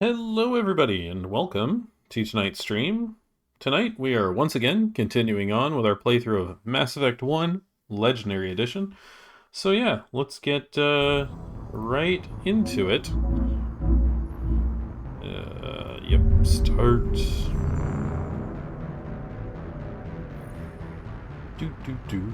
Hello, everybody, and welcome to tonight's stream. Tonight, we are once again continuing on with our playthrough of Mass Effect 1 Legendary Edition. So, yeah, let's get right into it. Yep, start. Do, do, do.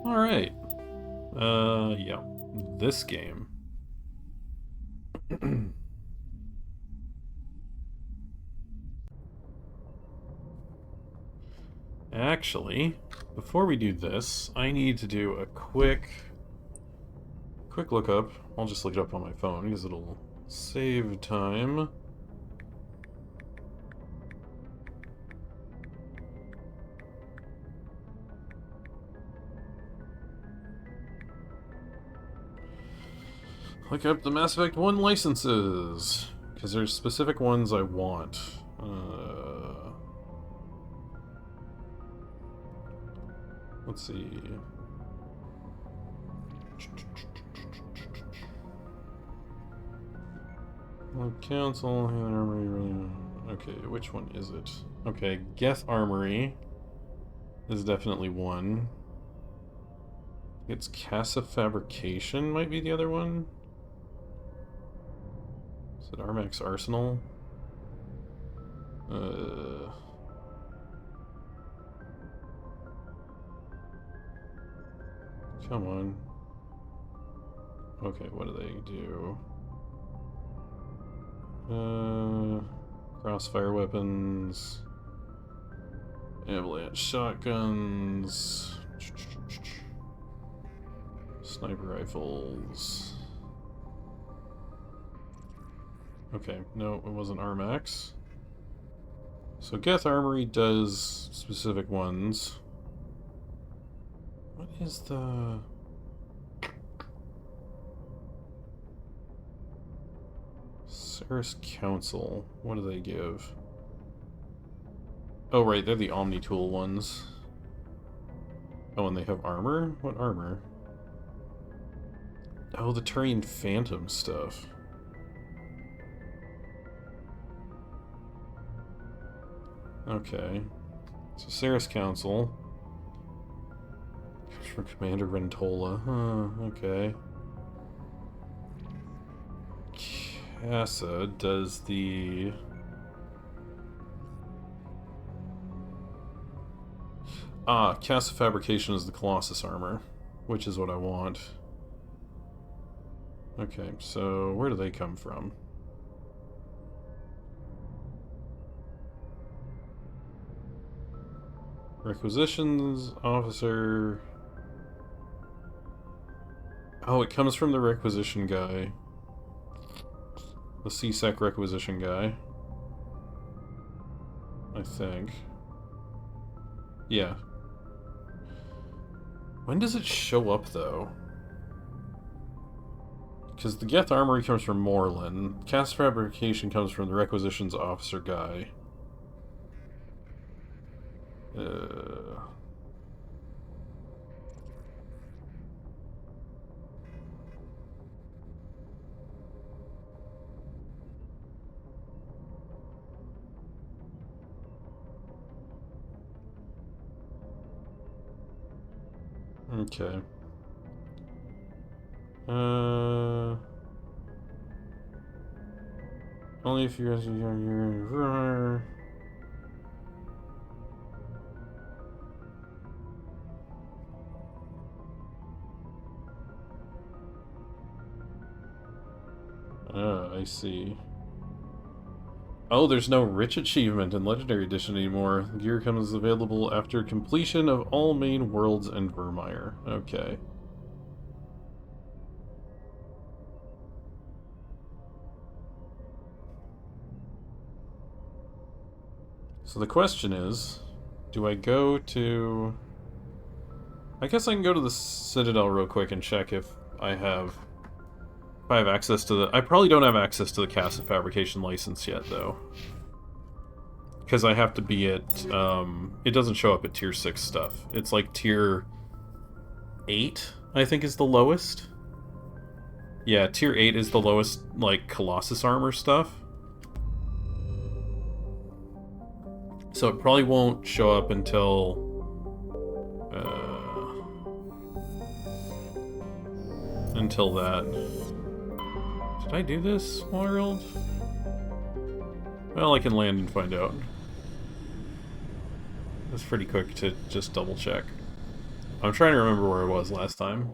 Alright. Yeah. This game. Actually, before we do this, I need to do a quick lookup. I'll just look it up on my phone because it'll save time. Look up the Mass Effect 1 licenses, because there's specific ones I want. Let's see. Council, Armory, really. Okay, which one is it? Okay, Geth Armory is definitely one. It's Casa Fabrication might be the other one. Is it Armax Arsenal? Come on. Okay, what do they do? Crossfire weapons. Avalanche shotguns. Sniper rifles. Okay, no, it wasn't Armax. So Geth Armory does specific ones. What is the... Ceres Council? What do they give? Oh, right, they're the Omni-Tool ones. Oh, and they have armor? What armor? Oh, the Turian Phantom stuff. Okay. So Ceres Council. Comes from Commander Rentola. Huh, okay. Casa does the... Casa Fabrication is the Colossus armor, which is what I want. Okay, so where do they come from? Requisitions officer... Oh, it comes from the requisition guy. The CSEC requisition guy. I think. Yeah. When does it show up, though? Because the Geth Armory comes from Moreland. Cast Fabrication comes from the requisitions officer guy. Okay. Only if you guys are... I see. Oh, there's no rich achievement in Legendary Edition anymore. Gear comes available after completion of all main worlds and Vermeer. Okay. So the question is, do I go to... I guess I can go to the Citadel real quick and check if I have access to the... I probably don't have access to the Casa Fabrication license yet, though. Because I have to be at... it doesn't show up at Tier 6 stuff. It's like Tier 8, I think, is the lowest. Yeah, Tier 8 is the lowest, like, Colossus armor stuff. So it probably won't show up until... until that. Did I do this world? Well, I can land and find out. That's pretty quick to just double check. I'm trying to remember where I was last time.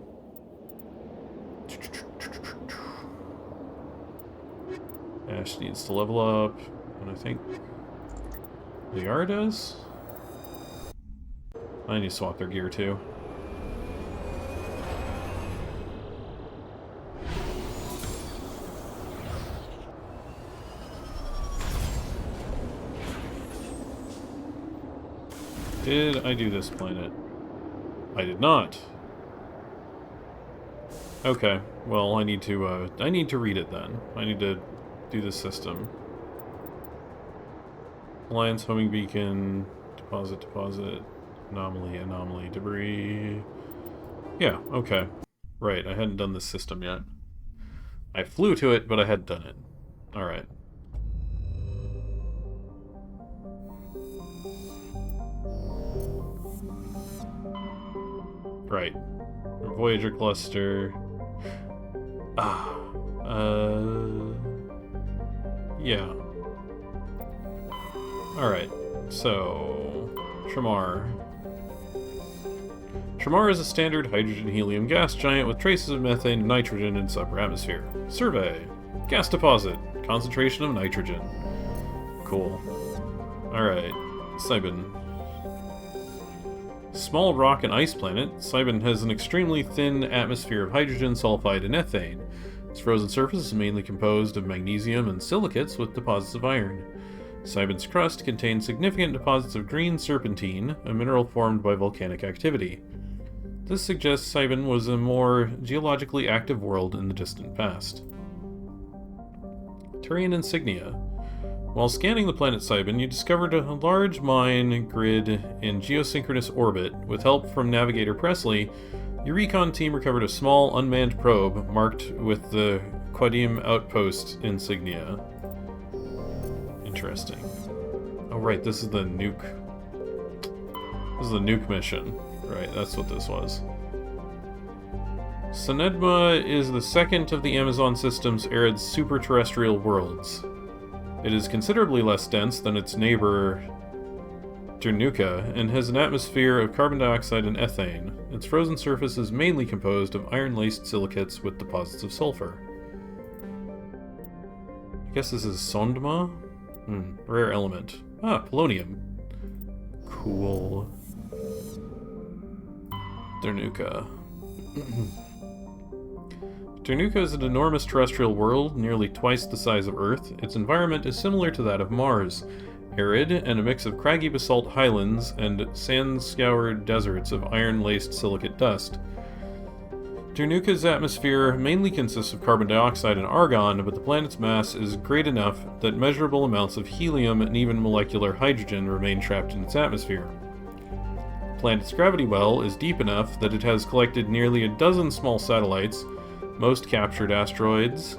Ash needs to level up, and I think VR does? I need to swap their gear too. Did I do this planet? I did not. Okay, well I need to read it then. I need to do the system. Alliance homing beacon, deposit, anomaly, debris. Yeah, okay. Right, I hadn't done this system yet. I flew to it, but I hadn't done it. Alright. Right. Voyager cluster. Yeah. Alright, so... Tramar. Tramar is a standard hydrogen-helium gas giant with traces of methane and nitrogen in its upper atmosphere. Survey. Gas deposit. Concentration of nitrogen. Cool. Alright. Cybin. Small rock and ice planet, Cybin has an extremely thin atmosphere of hydrogen, sulfide, and ethane. Its frozen surface is mainly composed of magnesium and silicates with deposits of iron. Cybin's crust contains significant deposits of green serpentine, a mineral formed by volcanic activity. This suggests Cybin was a more geologically active world in the distant past. Turian insignia. While scanning the planet Cybin, you discovered a large mine grid in geosynchronous orbit. With help from Navigator Presley, your recon team recovered a small unmanned probe marked with the Quadim Outpost insignia. Interesting. Oh right, this is the nuke. This is the nuke mission. Right, that's what this was. Sonedma is the second of the Amazon system's arid superterrestrial worlds. It is considerably less dense than its neighbor Ternuka and has an atmosphere of carbon dioxide and ethane. Its frozen surface is mainly composed of iron-laced silicates with deposits of sulfur. I guess this is Sondma? Rare element. Ah, polonium. Cool. Ternuka. Ternuka is an enormous terrestrial world, nearly twice the size of Earth. Its environment is similar to that of Mars, arid and a mix of craggy basalt highlands and sand-scoured deserts of iron-laced silicate dust. Ternuka's atmosphere mainly consists of carbon dioxide and argon, but the planet's mass is great enough that measurable amounts of helium and even molecular hydrogen remain trapped in its atmosphere. The planet's gravity well is deep enough that it has collected nearly a dozen small satellites, most captured asteroids.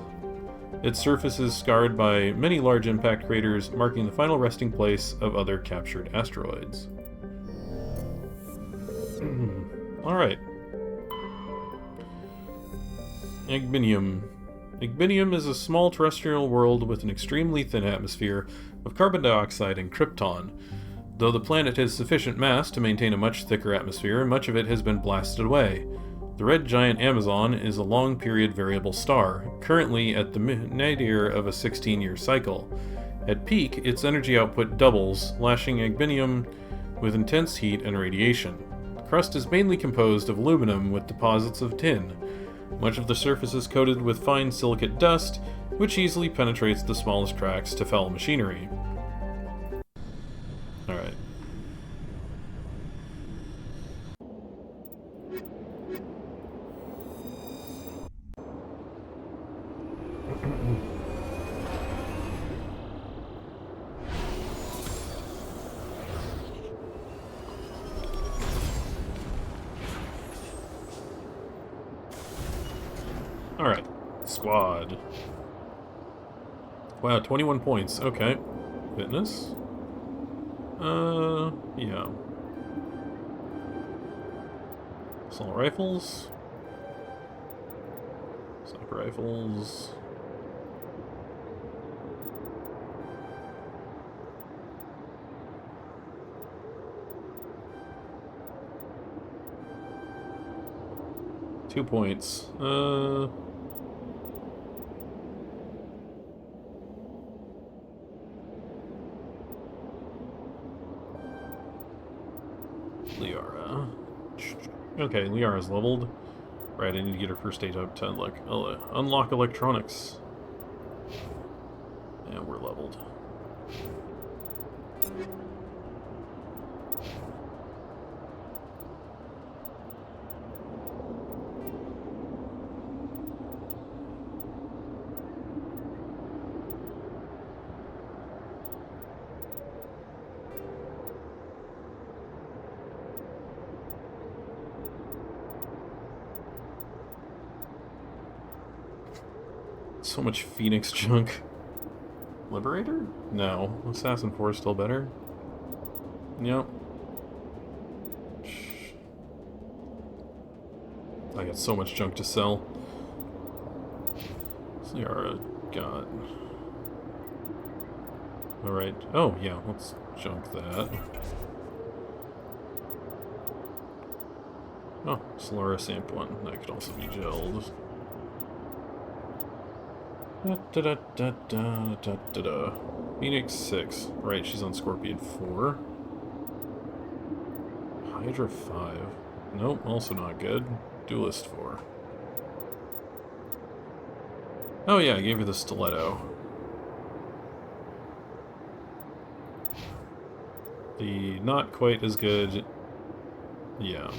Its surface is scarred by many large impact craters, marking the final resting place of other captured asteroids. Alright. Igbinium. Igbinium is a small terrestrial world with an extremely thin atmosphere of carbon dioxide and krypton. Though the planet has sufficient mass to maintain a much thicker atmosphere, much of it has been blasted away. The red giant Amazon is a long-period variable star, currently at the nadir of a 16-year cycle. At peak, its energy output doubles, lashing Agbinium with intense heat and radiation. The crust is mainly composed of aluminum with deposits of tin. Much of the surface is coated with fine silicate dust, which easily penetrates the smallest cracks to fell machinery. Alright. Alright. Squad. Wow, 21 points. Okay. Fitness? Yeah. Assault rifles. Sniper rifles. Two points. Liara. Okay, Liara's leveled. Right, I need to get her first aid up to unlock electronics. And we're leveled. So much Phoenix junk. Liberator? No. Assassin 4 is still better. Yep. I got so much junk to sell. Liara got... Alright. Oh, yeah, let's junk that. Oh, Solara Samp 1. That could also be gelled. Phoenix 6. Right, she's on Scorpion 4. Hydra 5. Nope, also not good. Duelist 4. Oh yeah, I gave her the stiletto. The not quite as good... Yeah.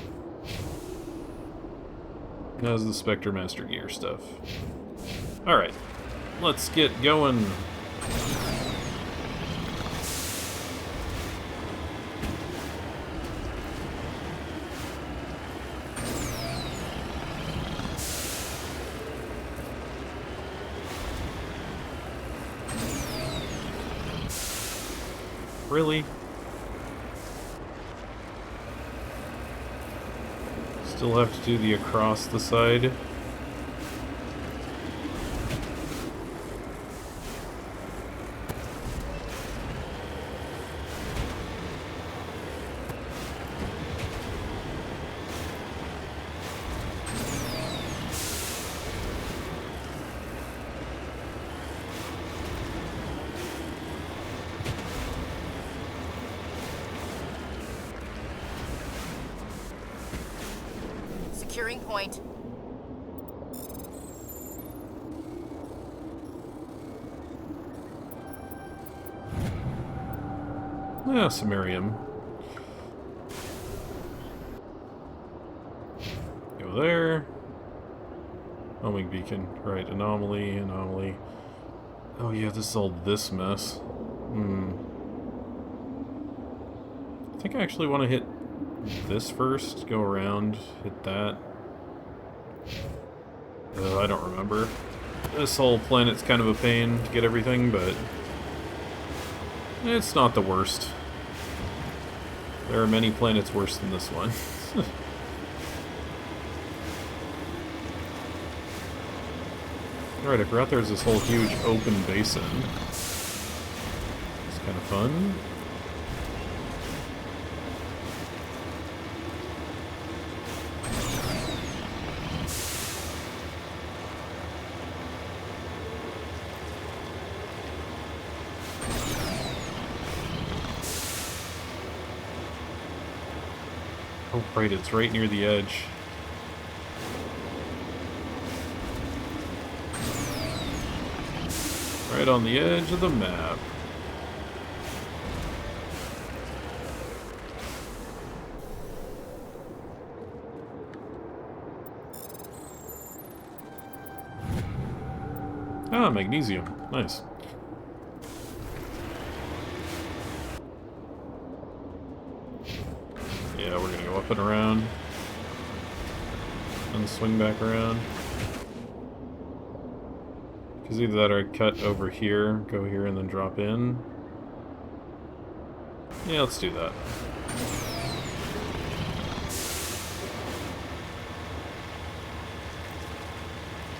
As the Spectre Master Gear stuff. Alright. Let's get going. Really? Still have to do the across the side? Securing point. Yeah, Sumerium. Go there. Homing beacon. Right, anomaly, anomaly. Oh yeah, this is all this mess. I think I actually want to hit this first, go around, hit that. I don't remember. This whole planet's kind of a pain to get everything, but it's not the worst. There are many planets worse than this one. Alright, I forgot there's this whole huge open basin. It's kind of fun. Oh, right, it's right near the edge. Right on the edge of the map. Ah, magnesium. Nice. Yeah, we're gonna go up and around. And swing back around. Because either that or I cut over here, go here, and then drop in. Yeah, let's do that.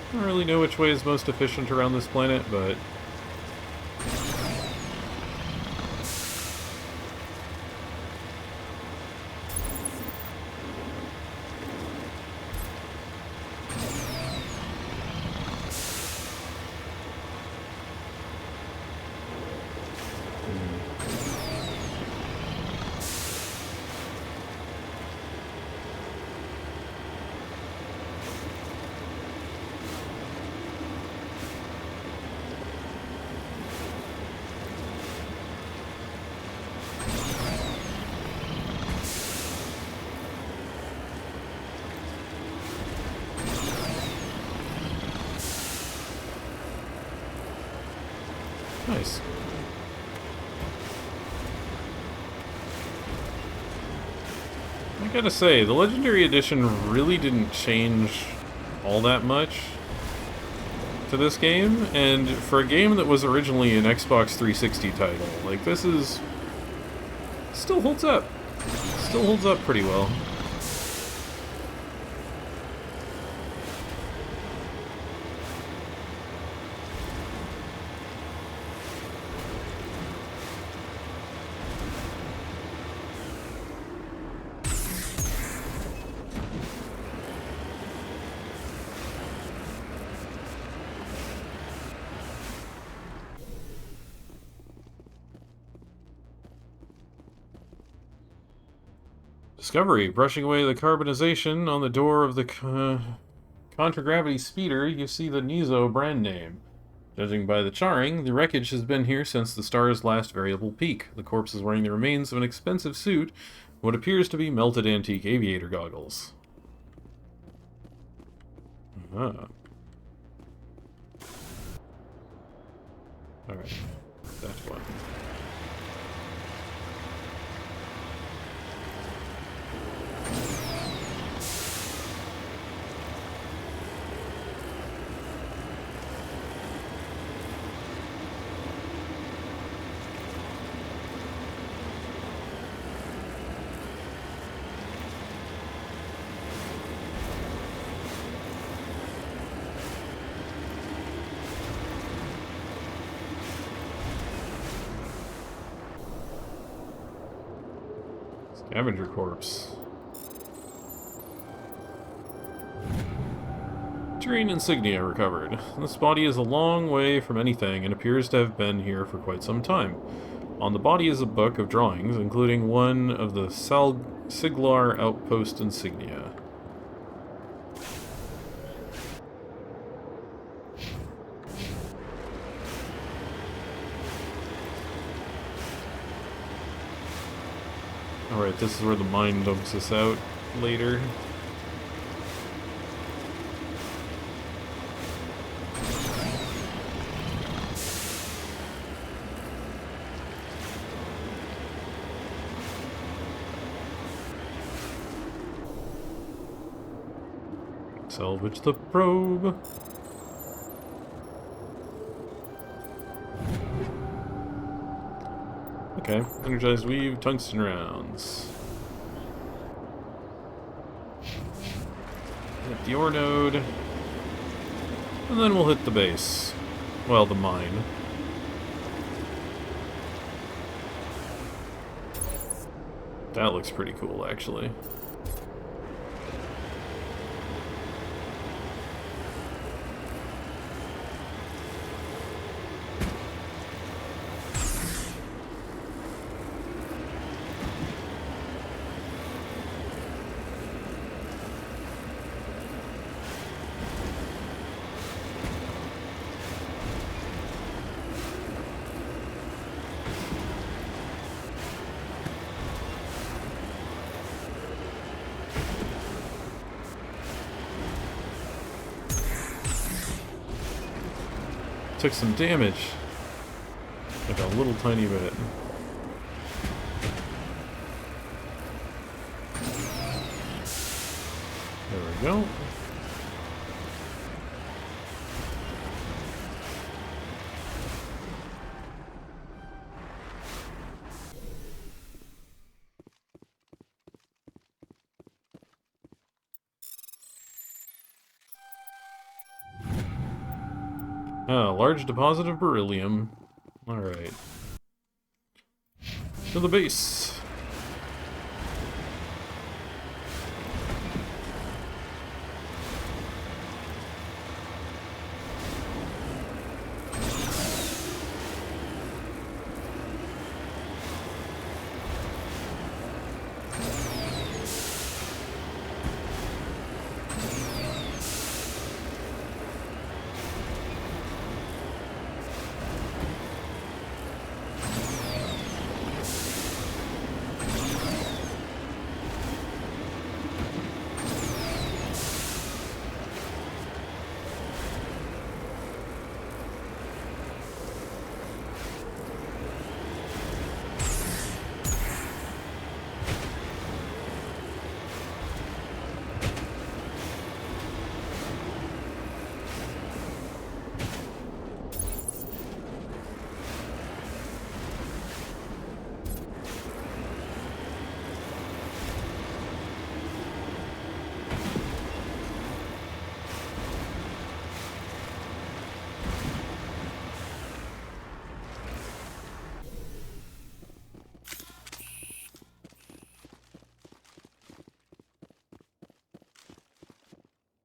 I don't really know which way is most efficient around this planet, but... Nice. I gotta say, the Legendary Edition really didn't change all that much to this game, and for a game that was originally an Xbox 360 title, like, this is... still holds up. Still holds up pretty well. Discovery. Brushing away the carbonization on the door of the contragravity speeder, you see the Nizo brand name. Judging by the charring, the wreckage has been here since the star's last variable peak. The corpse is wearing the remains of an expensive suit, what appears to be melted antique aviator goggles. Ah. Alright. That's one. Scavenger corpse. Terrain insignia recovered. This body is a long way from anything and appears to have been here for quite some time. On the body is a book of drawings, including one of the Siglar outpost insignia. Alright, this is where the mine dumps us out later. Salvage the probe. Okay, energized weave, tungsten rounds. Hit the ore node. And then we'll hit the base. Well, the mine. That looks pretty cool, actually. took some damage. Like a little tiny bit. There we go. A large deposit of beryllium. Alright. To the base.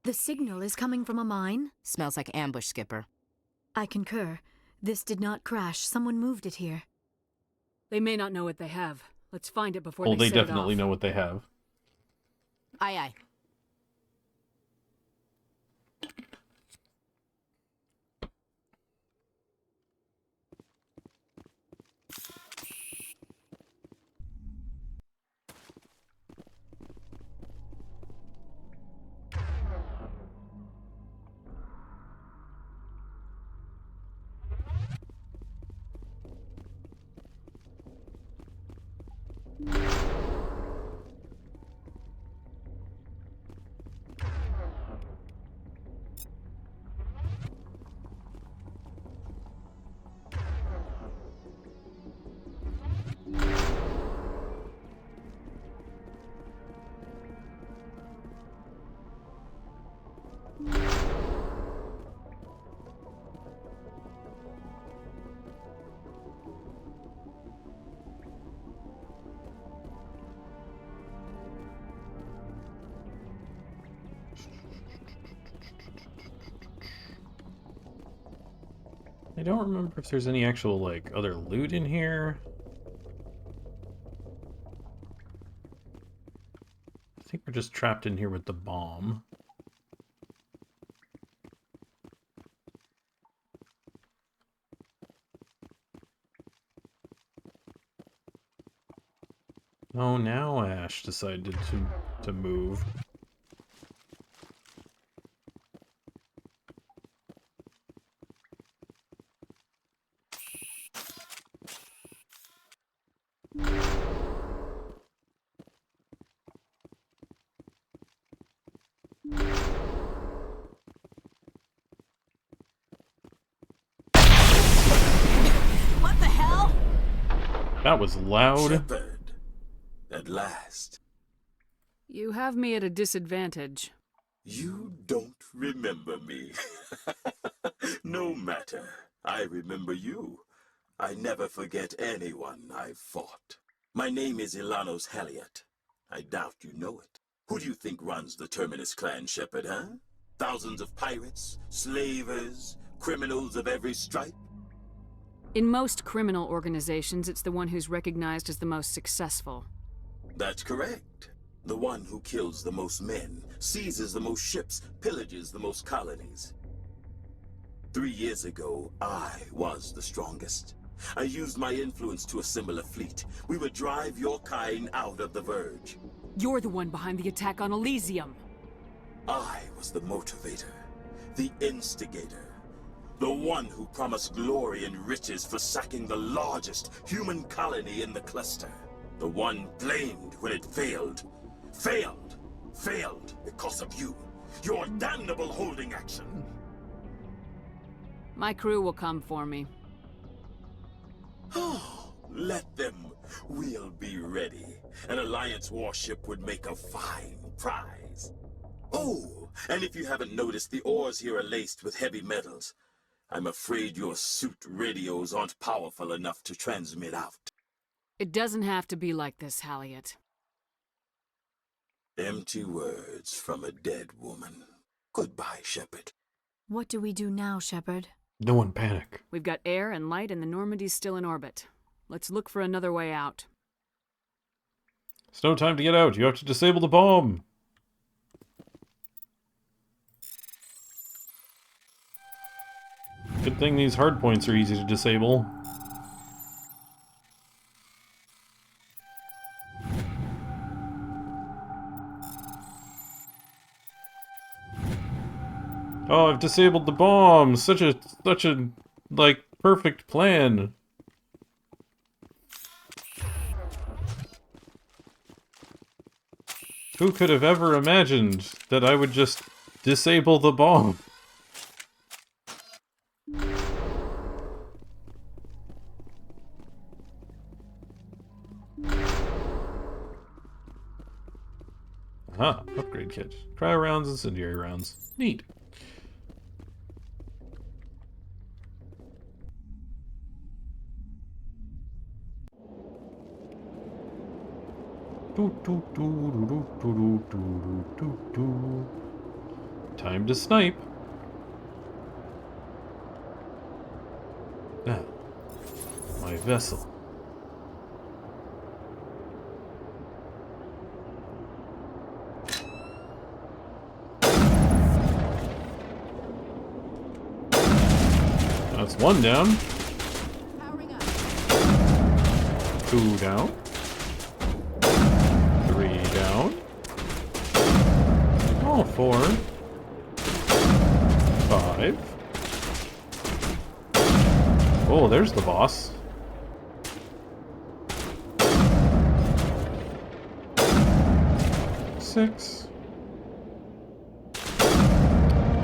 The signal is coming from a mine? Smells like ambush, Skipper. I concur. This did not crash. Someone moved it here. They may not know what they have. Let's find it before Oh, they they set it definitely off. know what they have. Aye, aye. I don't remember if there's any actual, like, other loot in here. I think we're just trapped in here with the bomb. Oh, now Ash decided to move. What the hell? That was loud. Shepard, at last. You have me at a disadvantage. You don't remember me. No matter. I remember you. I never forget anyone I've fought. My name is Ilanos Halliot. I doubt you know it. Who do you think runs the Terminus clan, Shepard, huh? Thousands of pirates, slavers, criminals of every stripe? In most criminal organizations, it's the one who's recognized as the most successful. That's correct. The one who kills the most men, seizes the most ships, pillages the most colonies. 3 years ago, I was the strongest. I used my influence to assemble a fleet. We would drive your kind out of the Verge. You're the one behind the attack on Elysium. I was the motivator, the instigator. The one who promised glory and riches for sacking the largest human colony in the cluster. The one blamed when it failed. Failed. Failed because of you. Your damnable holding action. My crew will come for me. Let them. We'll be ready. An Alliance warship would make a fine prize. Oh, and if you haven't noticed, the ores here are laced with heavy metals. I'm afraid your suit radios aren't powerful enough to transmit out. It doesn't have to be like this, Halliot. Empty words from a dead woman. Goodbye, Shepard. What do we do now, Shepard? No one panic. We've got air and light, and the Normandy's still in orbit. Let's look for another way out. It's no time to get out. You have to disable the bomb. Good thing these hard points are easy to disable. Oh, I've disabled the bomb. Such a like perfect plan. Who could have ever imagined that I would just disable the bomb? Aha, upgrade kit. Cryo rounds, incendiary rounds. Neat. Time to snipe. Now, my vessel. That's one down. Powering up. 2 down. 3 down. Oh, 4. 5. Oh, there's the boss. 6.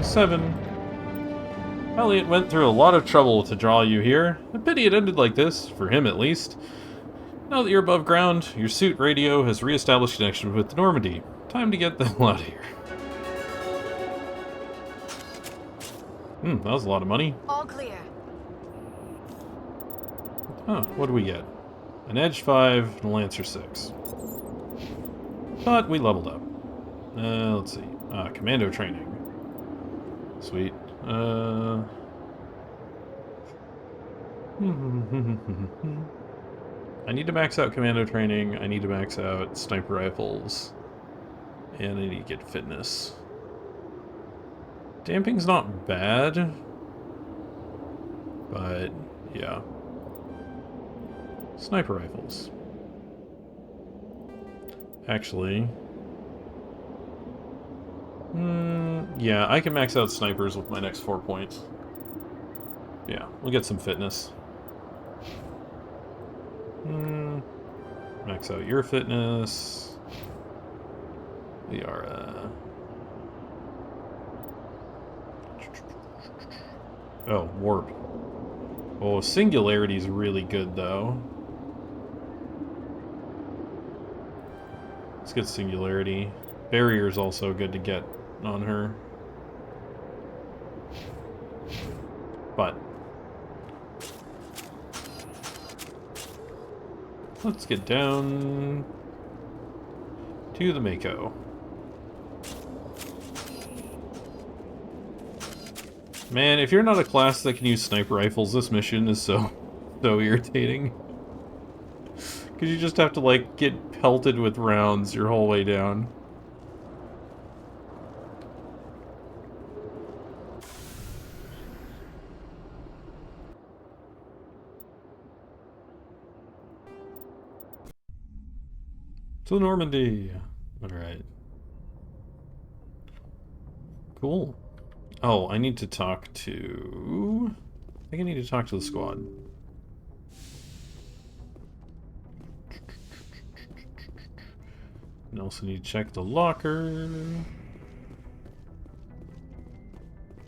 7. Elliot went through a lot of trouble to draw you here. A pity it ended like this, for him at least. Now that you're above ground, your suit radio has re-established connection with the Normandy. Time to get the hell out of here. That was a lot of money. All clear. Huh, what do we get? An Edge 5 and a Lancer 6. But we leveled up. Let's see. Commando training. Sweet. I need to max out commando training, I need to max out sniper rifles, and I need to get fitness. Damping's not bad, but yeah. Sniper rifles. Actually, yeah, I can max out snipers with my next 4 points. Yeah, we'll get some fitness. Max out your fitness. We are, oh, warp. Oh, singularity's really good, though. Let's get singularity. Barrier's also good to get on her. But let's get down to the Mako. Man, if you're not a class that can use sniper rifles, this mission is so irritating. Because you just have to, like, get pelted with rounds your whole way down. To Normandy. Alright. Cool. Oh, I need to talk to... I think I need to talk to the squad. And also need to check the locker.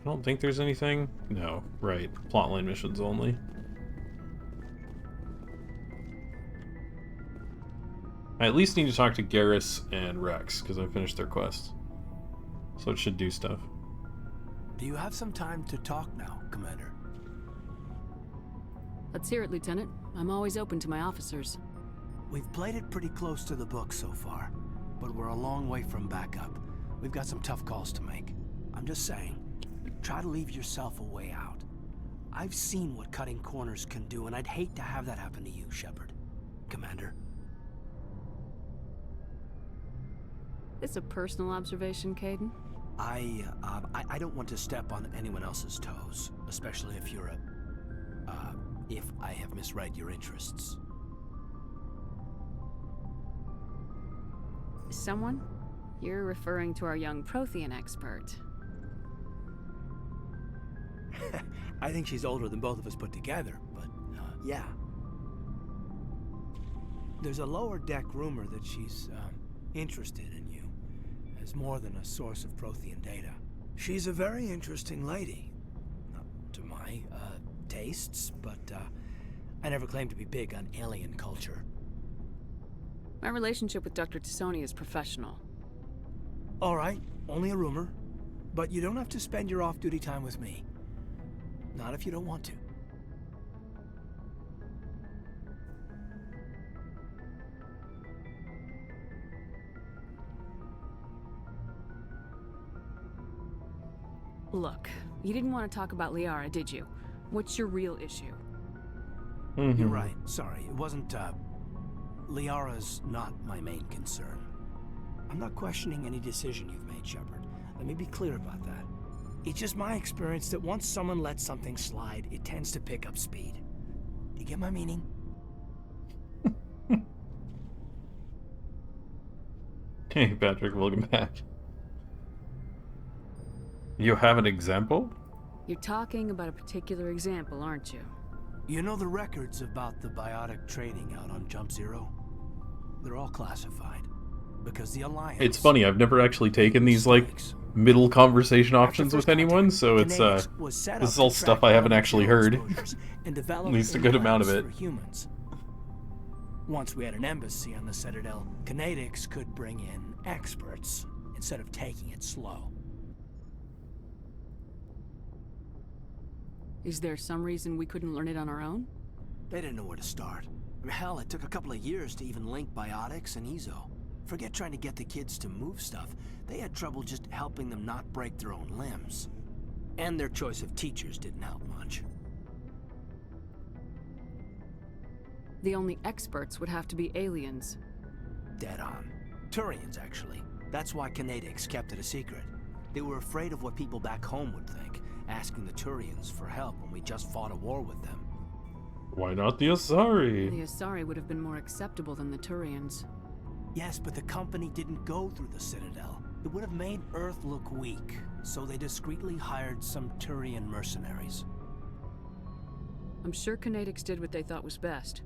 I don't think there's anything. No, right. Plotline missions only. I at least need to talk to Garrus and Rex, because I finished their quest. So it should do stuff. Do you have some time to talk now, Commander? Let's hear it, Lieutenant. I'm always open to my officers. We've played it pretty close to the book so far, but we're a long way from backup. We've got some tough calls to make. I'm just saying, try to leave yourself a way out. I've seen what cutting corners can do, and I'd hate to have that happen to you, Shepard. Commander. This a personal observation, Caden? I don't want to step on anyone else's toes, especially if you're if I have misread your interests. Someone? You're referring to our young Prothean expert. I think she's older than both of us put together, but yeah. There's a lower deck rumor that she's interested in you as more than a source of Prothean data. She's a very interesting lady. Not to my tastes, but I never claimed to be big on alien culture. My relationship with Dr. T'Soni is professional. All right, only a rumor, but you don't have to spend your off-duty time with me. Not if you don't want to. Look, you didn't want to talk about Liara, did you? What's your real issue? You're right. Sorry, it wasn't, Liara's not my main concern. I'm not questioning any decision you've made, Shepard. Let me be clear about that. It's just my experience that once someone lets something slide, it tends to pick up speed. Do you get my meaning? Hey, Patrick, welcome back. You have an example? You're talking about a particular example, aren't you? You know the records about the biotic training out on Jump Zero? They're all classified. Because the Alliance... It's funny, I've never actually taken these, like, middle conversation options with anyone, so it's, this is all stuff I haven't actually heard. At least a good amount of it. Humans. Once we had an embassy on the Citadel, Kinetics could bring in experts instead of taking it slow. Is there some reason we couldn't learn it on our own? They didn't know where to start. Hell, it took a couple of years to even link biotics and Ezo. Forget trying to get the kids to move stuff. They had trouble just helping them not break their own limbs. And their choice of teachers didn't help much. The only experts would have to be aliens. Dead on. Turians, actually. That's why Kinetics kept it a secret. They were afraid of what people back home would think, asking the Turians for help when we just fought a war with them. Why not the Asari? The Asari would have been more acceptable than the Turians. Yes, but the company didn't go through the Citadel. It would have made Earth look weak, so they discreetly hired some Turian mercenaries. I'm sure Kinetics did what they thought was best.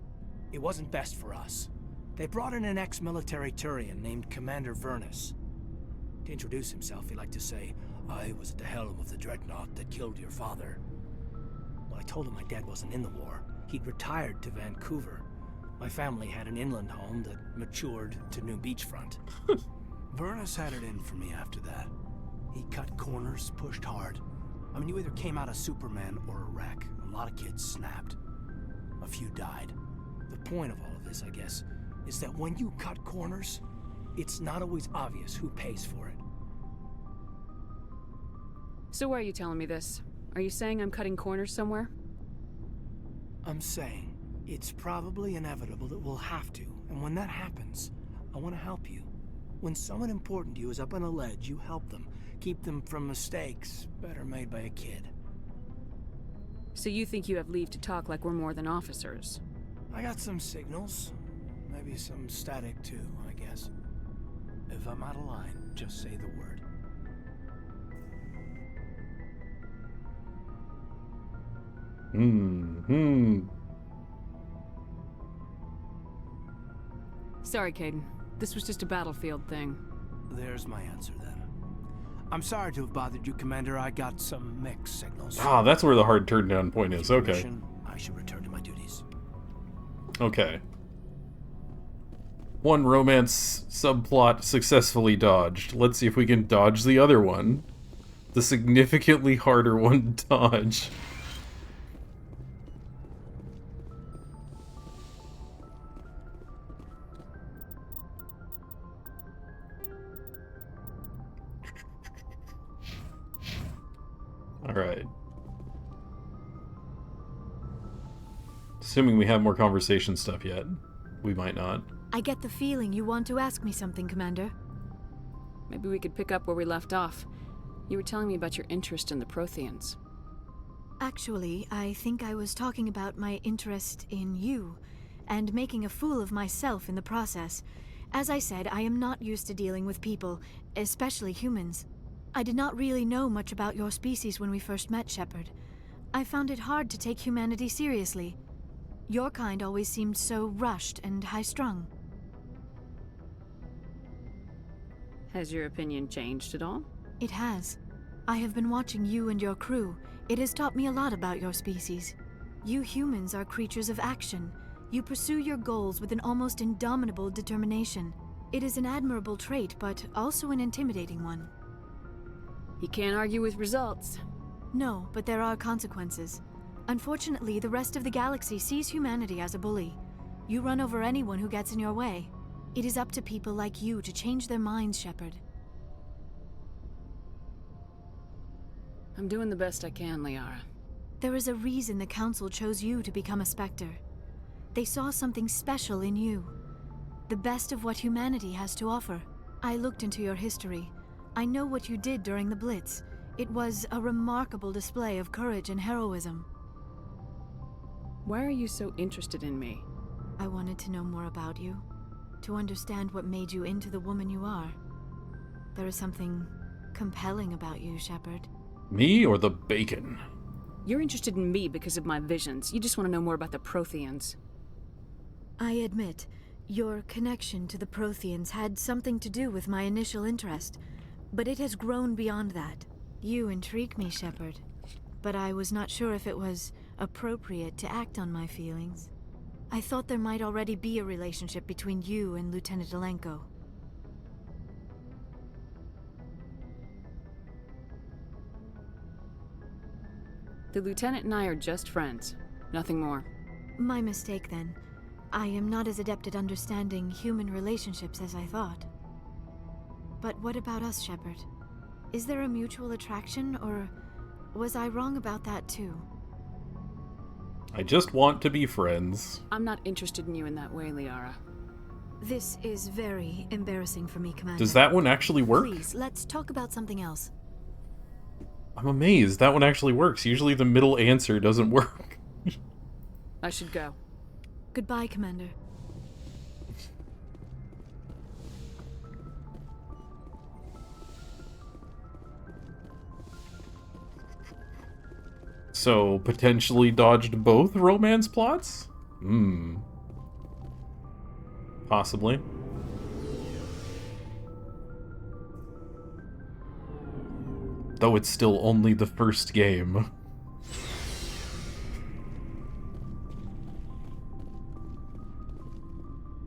It wasn't best for us. They brought in an ex-military Turian named Commander Vernus. To introduce himself, he liked to say, "I was at the helm of the dreadnought that killed your father." Well, I told him my dad wasn't in the war. He'd retired to Vancouver. My family had an inland home that matured to new beachfront. Vernus had it in for me after that. He cut corners, pushed hard. I mean, you either came out a Superman or a wreck. A lot of kids snapped. A few died. The point of all of this, I guess, is that when you cut corners, it's not always obvious who pays for it. So why are you telling me this? Are you saying I'm cutting corners somewhere? I'm saying it's probably inevitable that we'll have to, and when that happens, I want to help you. When someone important to you is up on a ledge, you help them. Keep them from mistakes better made by a kid. So you think you have leave to talk like we're more than officers? I got some signals. Maybe some static too, I guess. If I'm out of line, just say the word. Sorry, Caden. This was just a battlefield thing. There's my answer then. I'm sorry to have bothered you, Commander. I got some mixed signals. Ah, that's where the hard turn down point is. Okay. Permission, I should return to my duties. Okay. One romance subplot successfully dodged. Let's see if we can dodge the other one. The significantly harder one to dodge. Alright. Assuming we have more conversation stuff yet. We might not. I get the feeling you want to ask me something, Commander. Maybe we could pick up where we left off. You were telling me about your interest in the Protheans. Actually, I think I was talking about my interest in you, and making a fool of myself in the process. As I said, I am not used to dealing with people, especially humans. I did not really know much about your species when we first met, Shepard. I found it hard to take humanity seriously. Your kind always seemed so rushed and high-strung. Has your opinion changed at all? It has. I have been watching you and your crew. It has taught me a lot about your species. You humans are creatures of action. You pursue your goals with an almost indomitable determination. It is an admirable trait, but also an intimidating one. You can't argue with results. No, but there are consequences. Unfortunately, the rest of the galaxy sees humanity as a bully. You run over anyone who gets in your way. It is up to people like you to change their minds, Shepard. I'm doing the best I can, Liara. There is a reason the Council chose you to become a Spectre. They saw something special in you. The best of what humanity has to offer. I looked into your history. I know what you did during the Blitz. It was a remarkable display of courage and heroism. Why are you so interested in me? I wanted to know more about you. To understand what made you into the woman you are. There is something compelling about you, Shepard. Me or the bacon? You're interested in me because of my visions. You just want to know more about the Protheans. I admit, your connection to the Protheans had something to do with my initial interest, but it has grown beyond that. You intrigue me, Shepard, but I was not sure if it was appropriate to act on my feelings. I thought there might already be a relationship between you and Lieutenant Alenko. The Lieutenant and I are just friends. Nothing more. My mistake, then. I am not as adept at understanding human relationships as I thought. But what about us, Shepard? Is there a mutual attraction, or was I wrong about that too? I just want to be friends. I'm not interested in you in that way, Liara. This is very embarrassing for me, Commander. Does that one actually work? Please, let's talk about something else. I'm amazed that one actually works. Usually the middle answer doesn't work. I should go. Goodbye, Commander. So, potentially dodged both romance plots? Possibly. Though it's still only the first game.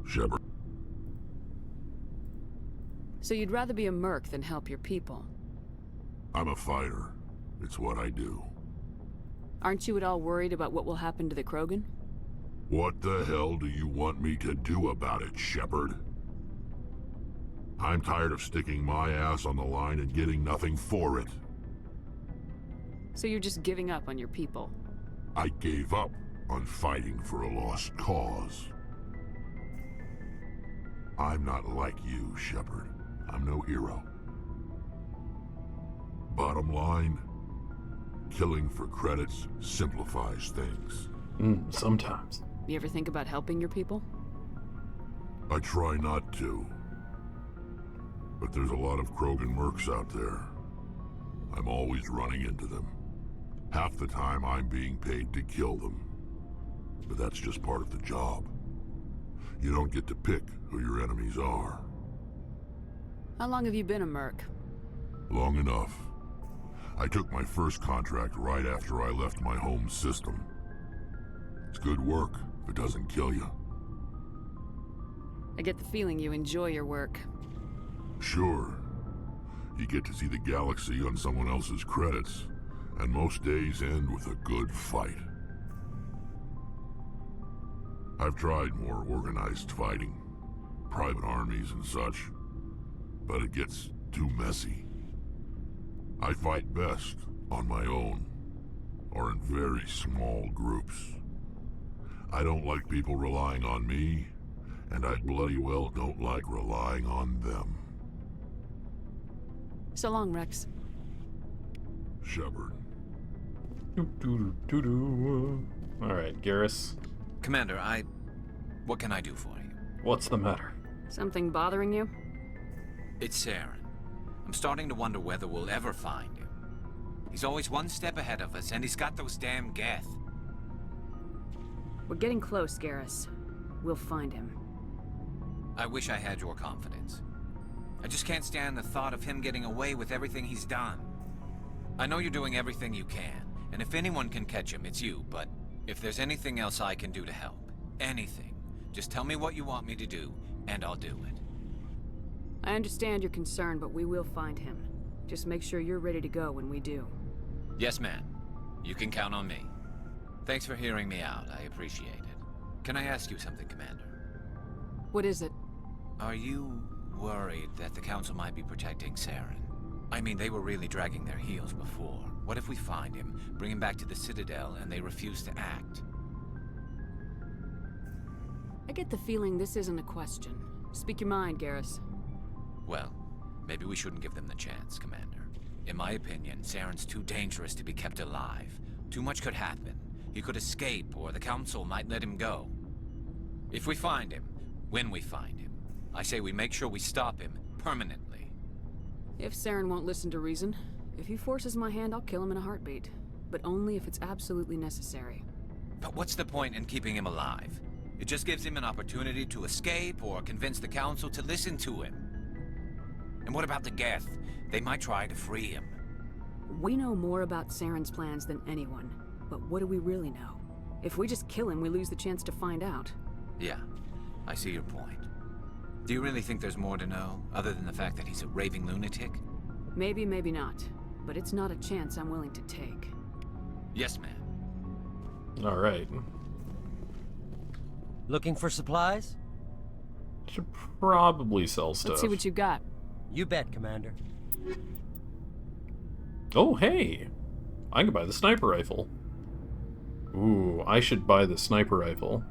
Shepard. So you'd rather be a merc than help your people? I'm a fighter. It's what I do. Aren't you at all worried about what will happen to the Krogan? What the hell do you want me to do about it, Shepard? I'm tired of sticking my ass on the line and getting nothing for it. So you're just giving up on your people? I gave up on fighting for a lost cause. I'm not like you, Shepard. I'm no hero. Bottom line, killing for credits simplifies things. Sometimes. You ever think about helping your people? I try not to. But there's a lot of Krogan mercs out there. I'm always running into them. Half the time I'm being paid to kill them. But that's just part of the job. You don't get to pick who your enemies are. How long have you been a merc? Long enough. I took my first contract right after I left my home system. It's good work if it doesn't kill you. I get the feeling you enjoy your work. Sure. You get to see the galaxy on someone else's credits, and most days end with a good fight. I've tried more organized fighting, private armies and such, but it gets too messy. I fight best on my own, or in very small groups. I don't like people relying on me, and I bloody well don't like relying on them. So long, Rex. Shepard. Alright, Garrus. Commander, what can I do for you? What's the matter? Something bothering you? It's Saren. I'm starting to wonder whether we'll ever find him. He's always one step ahead of us, and he's got those damn Geth. We're getting close, Garrus. We'll find him. I wish I had your confidence. I just can't stand the thought of him getting away with everything he's done. I know you're doing everything you can, and if anyone can catch him, it's you, but if there's anything else I can do to help, anything, just tell me what you want me to do, and I'll do it. I understand your concern, but we will find him. Just make sure you're ready to go when we do. Yes, ma'am. You can count on me. Thanks for hearing me out. I appreciate it. Can I ask you something, Commander? What is it? Are you worried that the Council might be protecting Saren? I mean, they were really dragging their heels before. What if we find him, bring him back to the Citadel, and they refuse to act? I get the feeling this isn't a question. Speak your mind, Garrus. Well, maybe we shouldn't give them the chance, Commander. In my opinion, Saren's too dangerous to be kept alive. Too much could happen. He could escape, or the Council might let him go. If we find him, when we find him, I say we make sure we stop him permanently. If Saren won't listen to reason, if he forces my hand, I'll kill him in a heartbeat. But only if it's absolutely necessary. But what's the point in keeping him alive? It just gives him an opportunity to escape or convince the Council to listen to him. And what about the Geth? They might try to free him. We know more about Saren's plans than anyone. But what do we really know? If we just kill him, we lose the chance to find out. Yeah, I see your point. Do you really think there's more to know, other than the fact that he's a raving lunatic? Maybe, maybe not. But it's not a chance I'm willing to take. Yes, ma'am. Alright. Looking for supplies? Should probably sell stuff. Let's see what you got. You bet, Commander. Oh, hey! I can buy the sniper rifle. Ooh, I should buy the sniper rifle.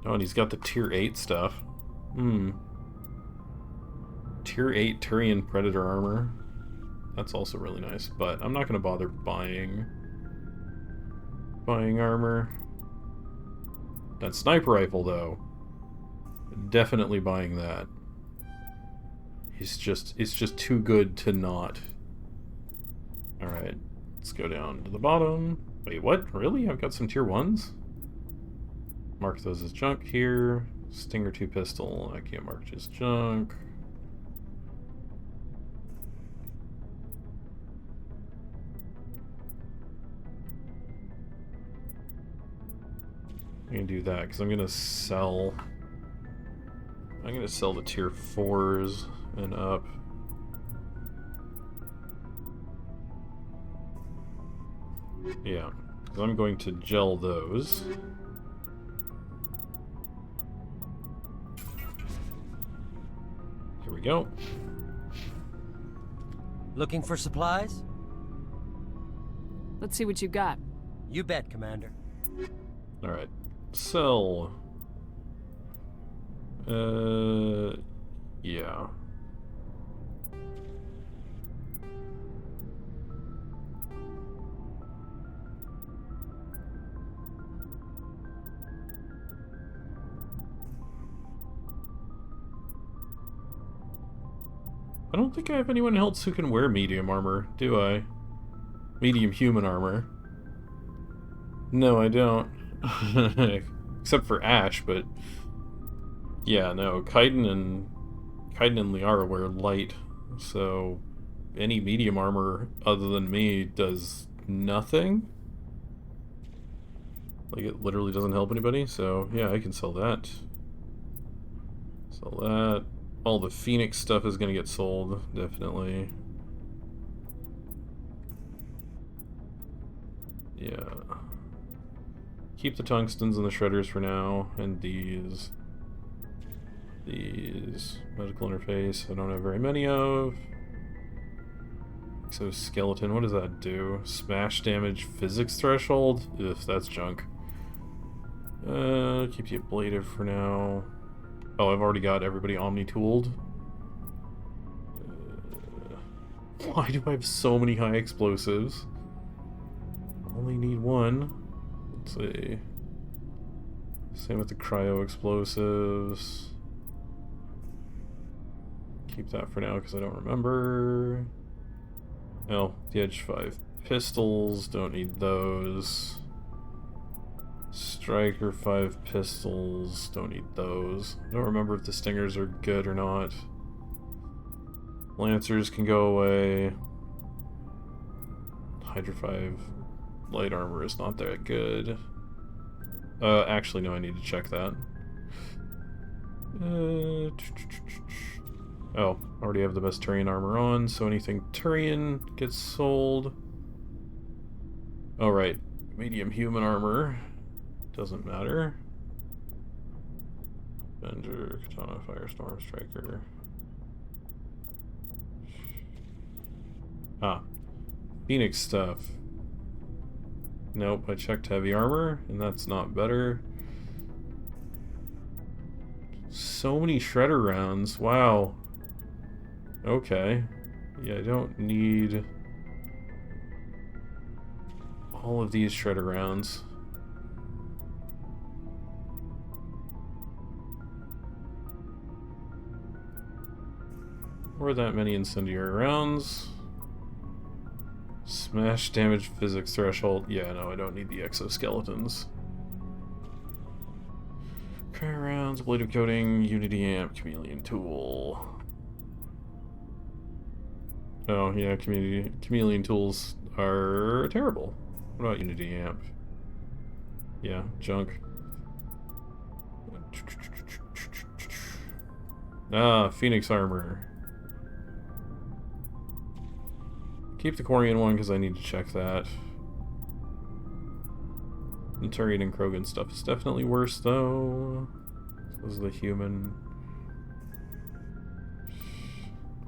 Oh, and he's got the tier 8 stuff. Tier 8 Turian Predator armor. That's also really nice, but I'm not going to bother buying armor. That sniper rifle, though, definitely buying that. It's just too good to not. Alright, let's go down to the bottom. Wait, what? Really? I've got some tier 1s? Mark those as junk here. Stinger 2 pistol, I can't mark as junk. I'm gonna do that because I'm gonna sell the tier 4s and up. Yeah, because I'm going to gel those. Here we go. Looking for supplies? Let's see what you got. You bet, Commander. Alright. Sell. Yeah. I don't think I have anyone else who can wear medium armor, do I? Medium human armor. No, I don't. Except for Ash, but... Yeah, no, Kaiden and Liara wear light, so any medium armor other than me does nothing. Like, it literally doesn't help anybody, so yeah, I can sell that. Sell that. All the Phoenix stuff is gonna get sold, definitely. Yeah. Keep the tungstens and the shredders for now, and these. Medical interface, I don't have very many of. Exoskeleton, what does that do? Smash damage physics threshold? Ugh, that's junk. Keep the ablative for now. Oh, I've already got everybody omni-tooled. Why do I have so many high explosives? Only need one. Let's see. Same with the cryo explosives. Keep that for now because I don't remember. Oh, the Edge 5 pistols, don't need those. Striker 5 pistols, don't need those. I don't remember if the Stingers are good or not. Lancers can go away. Hydra 5 light armor is not that good. Actually, no, I need to check that. Oh, already have the best Turian armor on, so anything Turian gets sold. Oh, right. Medium human armor. Doesn't matter. Avenger, Katana, Firestorm, Striker. Ah. Phoenix stuff. Nope, I checked heavy armor, and that's not better. So many shredder rounds. Wow. Okay. Yeah, I don't need all of these shredder rounds. Or that many incendiary rounds. Smash damage physics threshold. Yeah, no, I don't need the exoskeletons. Cryo rounds, ablative coating, unity amp, chameleon tool. Oh, yeah, chameleon tools are terrible. What about unity amp? Yeah, junk. Ah, Phoenix armor. Keep the Quarian one because I need to check that. The Turian and Krogan stuff is definitely worse though. So is the human.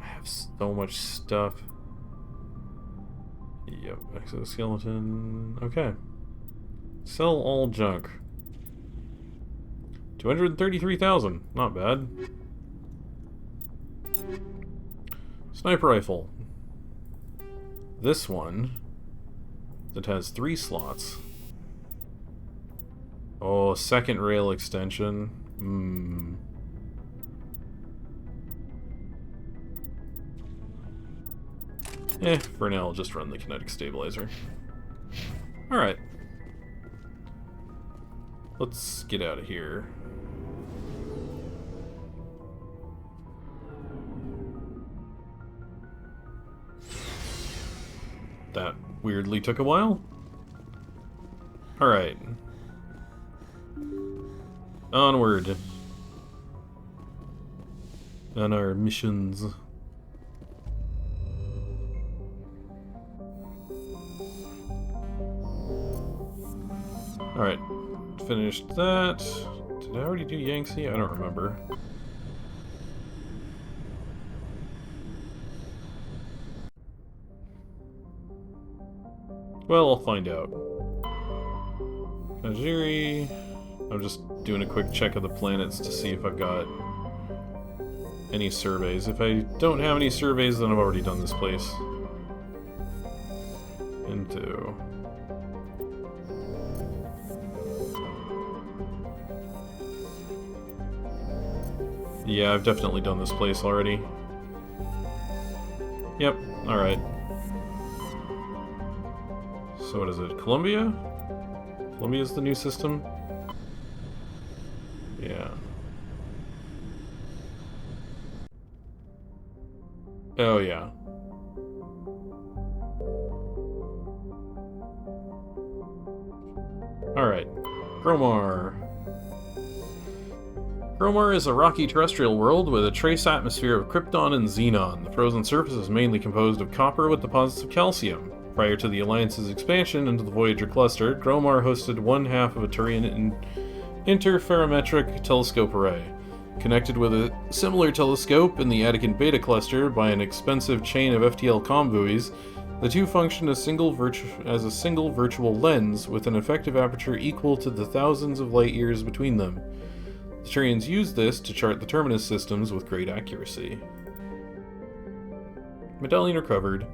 I have so much stuff. Yep, exoskeleton. Okay. Sell all junk. 233,000. Not bad. Sniper rifle. This one that has 3 slots. Oh, second rail extension. For now I'll just run the kinetic stabilizer. Alright. Let's get out of here. That weirdly took a while. Alright. Onward. On our missions. Alright. Finished that. Did I already do Yangtze? I don't remember. Well, I'll find out. Najiri. I'm just doing a quick check of the planets to see if I've got any surveys. If I don't have any surveys, then I've already done this place. Into... Yeah, I've definitely done this place already. Yep, alright. So what is it? Columbia? Columbia's the new system? Yeah. Oh, yeah. Alright. Gromar. Gromar is a rocky terrestrial world with a trace atmosphere of krypton and xenon. The frozen surface is mainly composed of copper with deposits of calcium. Prior to the Alliance's expansion into the Voyager cluster, Gromar hosted one half of a Turian interferometric telescope array. Connected with a similar telescope in the Attican Beta cluster by an expensive chain of FTL comm buoys, the two function as a single virtual lens with an effective aperture equal to the thousands of light years between them. The Turians used this to chart the terminus systems with great accuracy. Medallion recovered.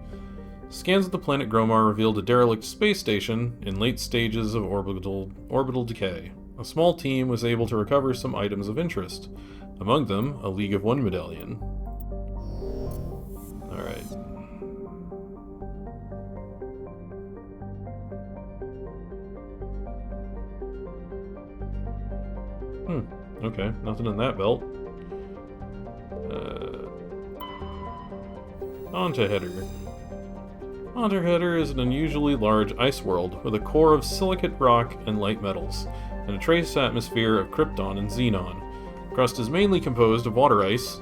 Scans of the planet Gromar revealed a derelict space station in late stages of orbital decay. A small team was able to recover some items of interest, among them a League of One medallion. Alright. Okay, nothing in that belt. Onto-header. Onto-header is an unusually large ice world with a core of silicate rock and light metals, and a trace atmosphere of krypton and xenon. Crust is mainly composed of water ice.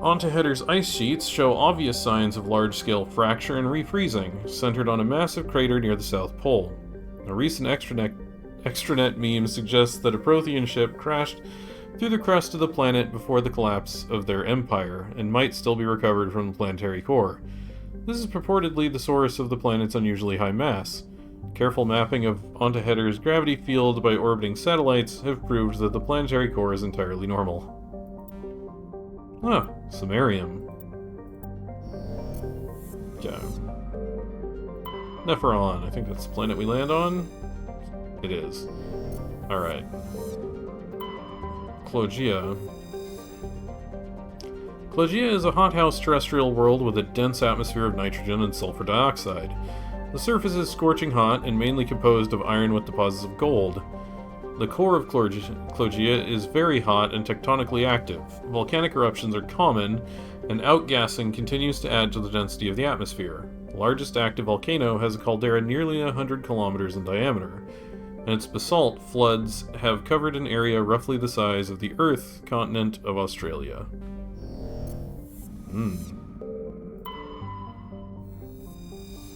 Onto-header's ice sheets show obvious signs of large-scale fracture and refreezing, centered on a massive crater near the South Pole. A recent extranet meme suggests that a Prothean ship crashed through the crust of the planet before the collapse of their empire, and might still be recovered from the planetary core. This is purportedly the source of the planet's unusually high mass. Careful mapping of Onto-header's gravity field by orbiting satellites have proved that the planetary core is entirely normal. Ah, Samarium. Okay. Nephron, I think that's the planet we land on. It is. Alright. Clogia. Clogia is a hothouse terrestrial world with a dense atmosphere of nitrogen and sulfur dioxide. The surface is scorching hot and mainly composed of iron with deposits of gold. The core of Clogia is very hot and tectonically active. Volcanic eruptions are common, and outgassing continues to add to the density of the atmosphere. The largest active volcano has a caldera nearly 100 kilometers in diameter, and its basalt floods have covered an area roughly the size of the Earth continent of Australia.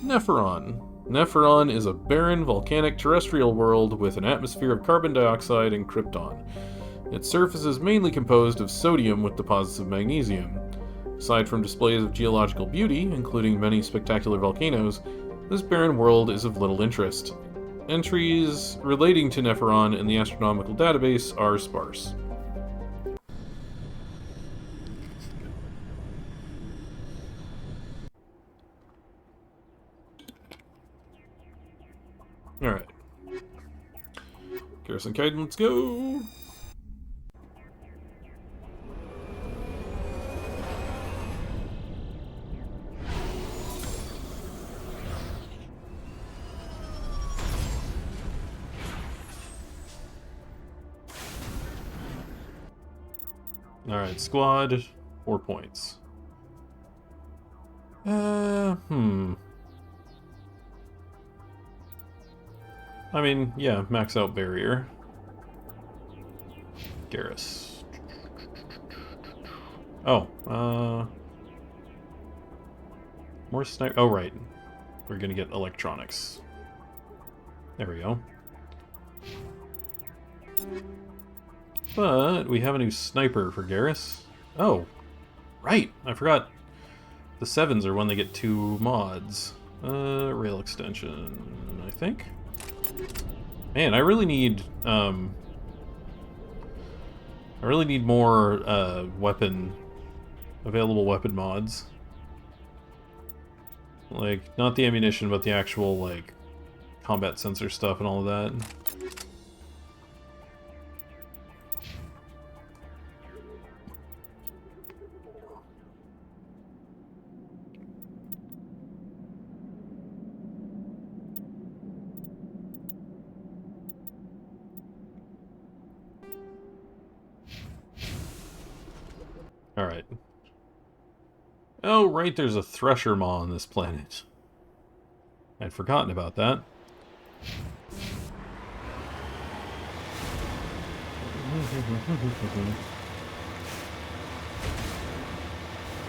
Nephron. Nephron is a barren, volcanic terrestrial world with an atmosphere of carbon dioxide and krypton. Its surface is mainly composed of sodium with deposits of magnesium. Aside from displays of geological beauty, including many spectacular volcanoes, this barren world is of little interest. Entries relating to Nephron in the astronomical database are sparse. Alright. Garrison Kaiden, let's go! Alright, squad, 4 points. I mean, yeah, max out barrier. Garrus. Oh, more sniper. Oh, right. We're gonna get electronics. There we go. But we have a new sniper for Garrus. Oh, right. I forgot. The 7s are when they get 2 mods. Rail extension, I think. Man, I really need more available weapon mods. Like, not the ammunition, but the actual, like, combat sensor stuff and all of that. Alright. Oh, right, there's a Thresher Maw on this planet. I'd forgotten about that.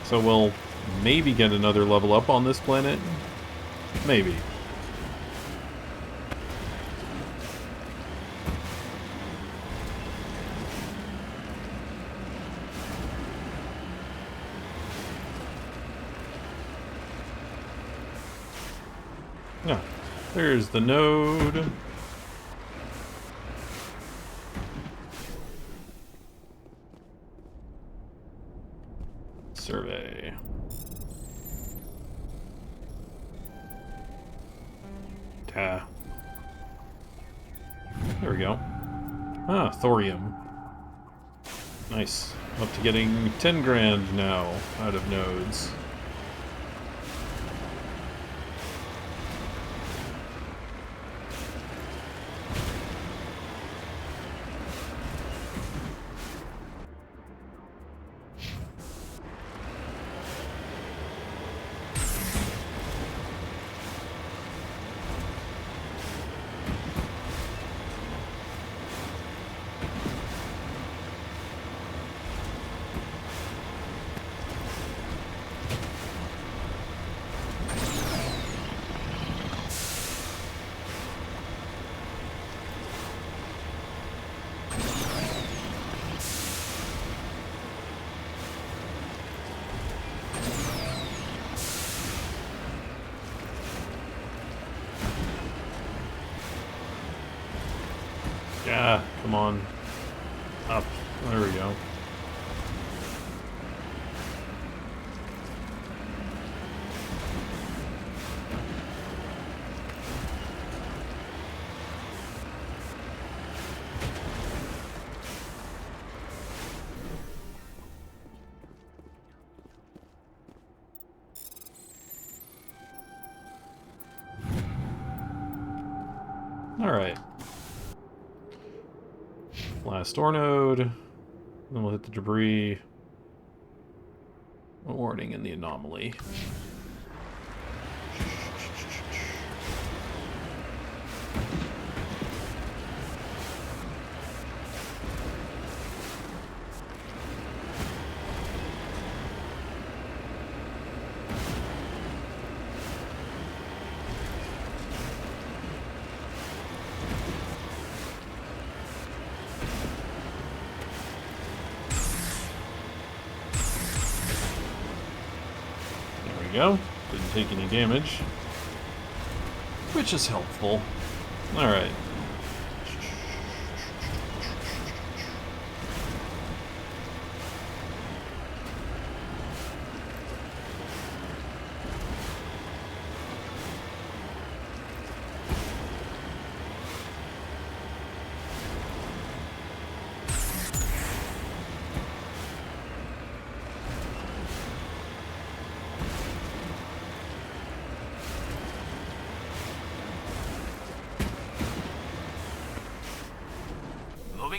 So we'll maybe get another level up on this planet. Maybe. Yeah, there's the node. Survey. There we go. Ah, thorium. Nice. Up to getting 10 grand now out of nodes. Yeah, come on. Up. There we go. All right. Last ore node. Then we'll hit the debris. A warning in the anomaly. Go. Didn't take any damage, which is helpful. Alright.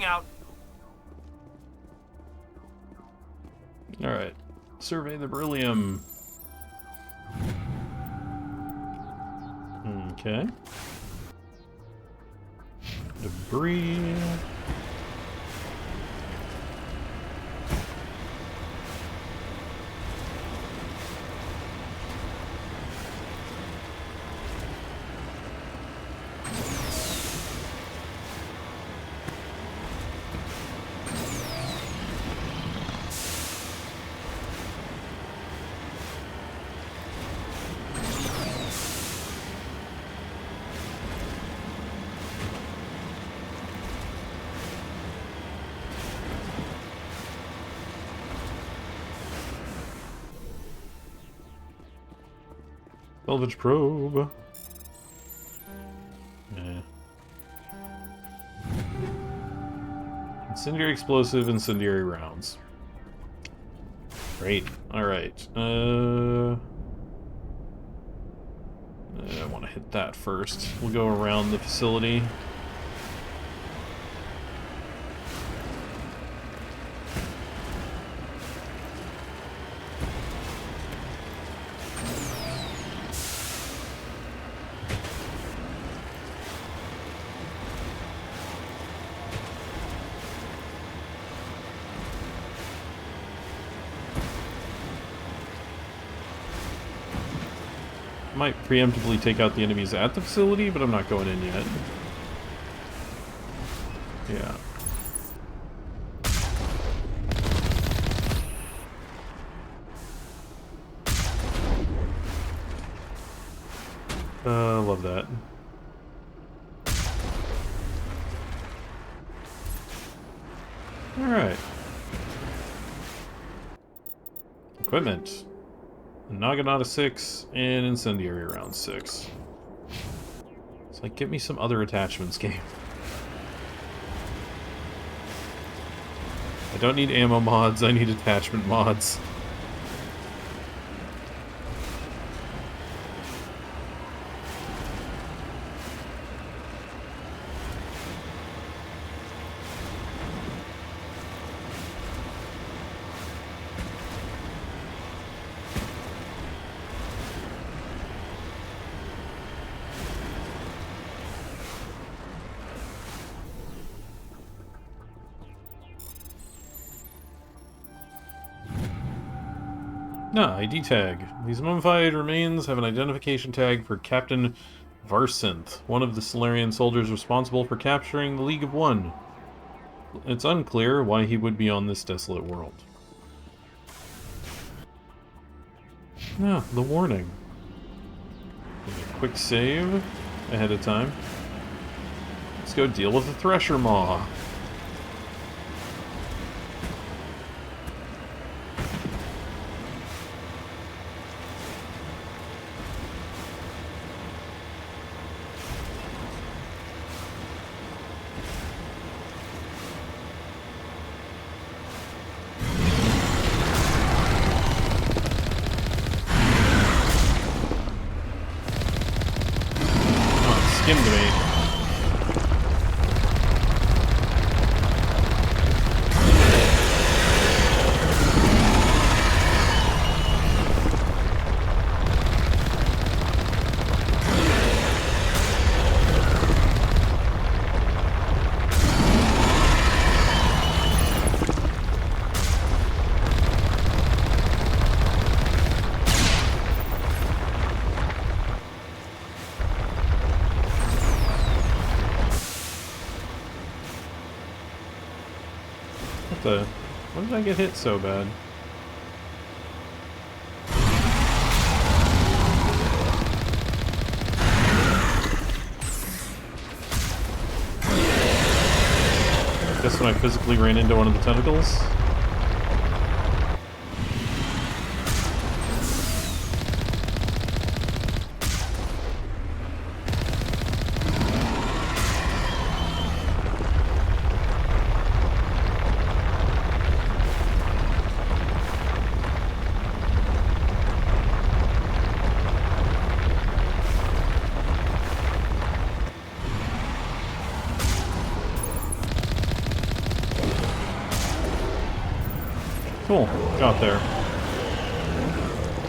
Out. Alright. Survey the beryllium. Okay. Debris. Salvage probe. Yeah. Incendiary explosive, incendiary rounds. Great. Alright. I want to hit that first. We'll go around the facility. Might preemptively take out the enemies at the facility, but I'm not going in yet. Yeah. Love that. Alright. Equipment. A Naginata 6 and Incendiary Round 6. It's like, get me some other attachments, game. I don't need ammo mods, I need attachment mods. ID tag. These mummified remains have an identification tag for Captain Varsynth, one of the Solarian soldiers responsible for capturing the League of One. It's unclear why he would be on this desolate world. The warning. A quick save ahead of time. Let's go deal with the Thresher Maw. Skimmed me. When did I get hit so bad? I guess when I physically ran into one of the tentacles? Cool, got there.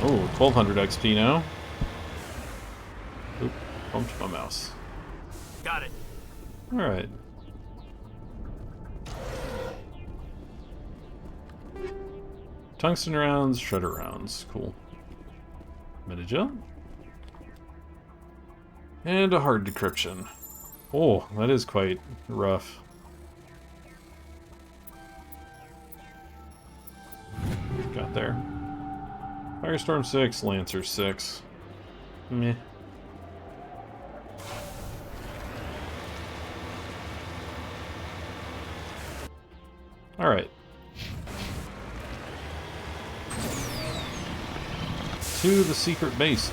Oh, 1200 XP now. Oop, bumped my mouse. Got it. Alright. Tungsten rounds, shredder rounds. Cool. Metagel. And a hard decryption. Oh, that is quite rough. Got there. Firestorm 6, Lancer 6. Meh. Alright. To the secret base.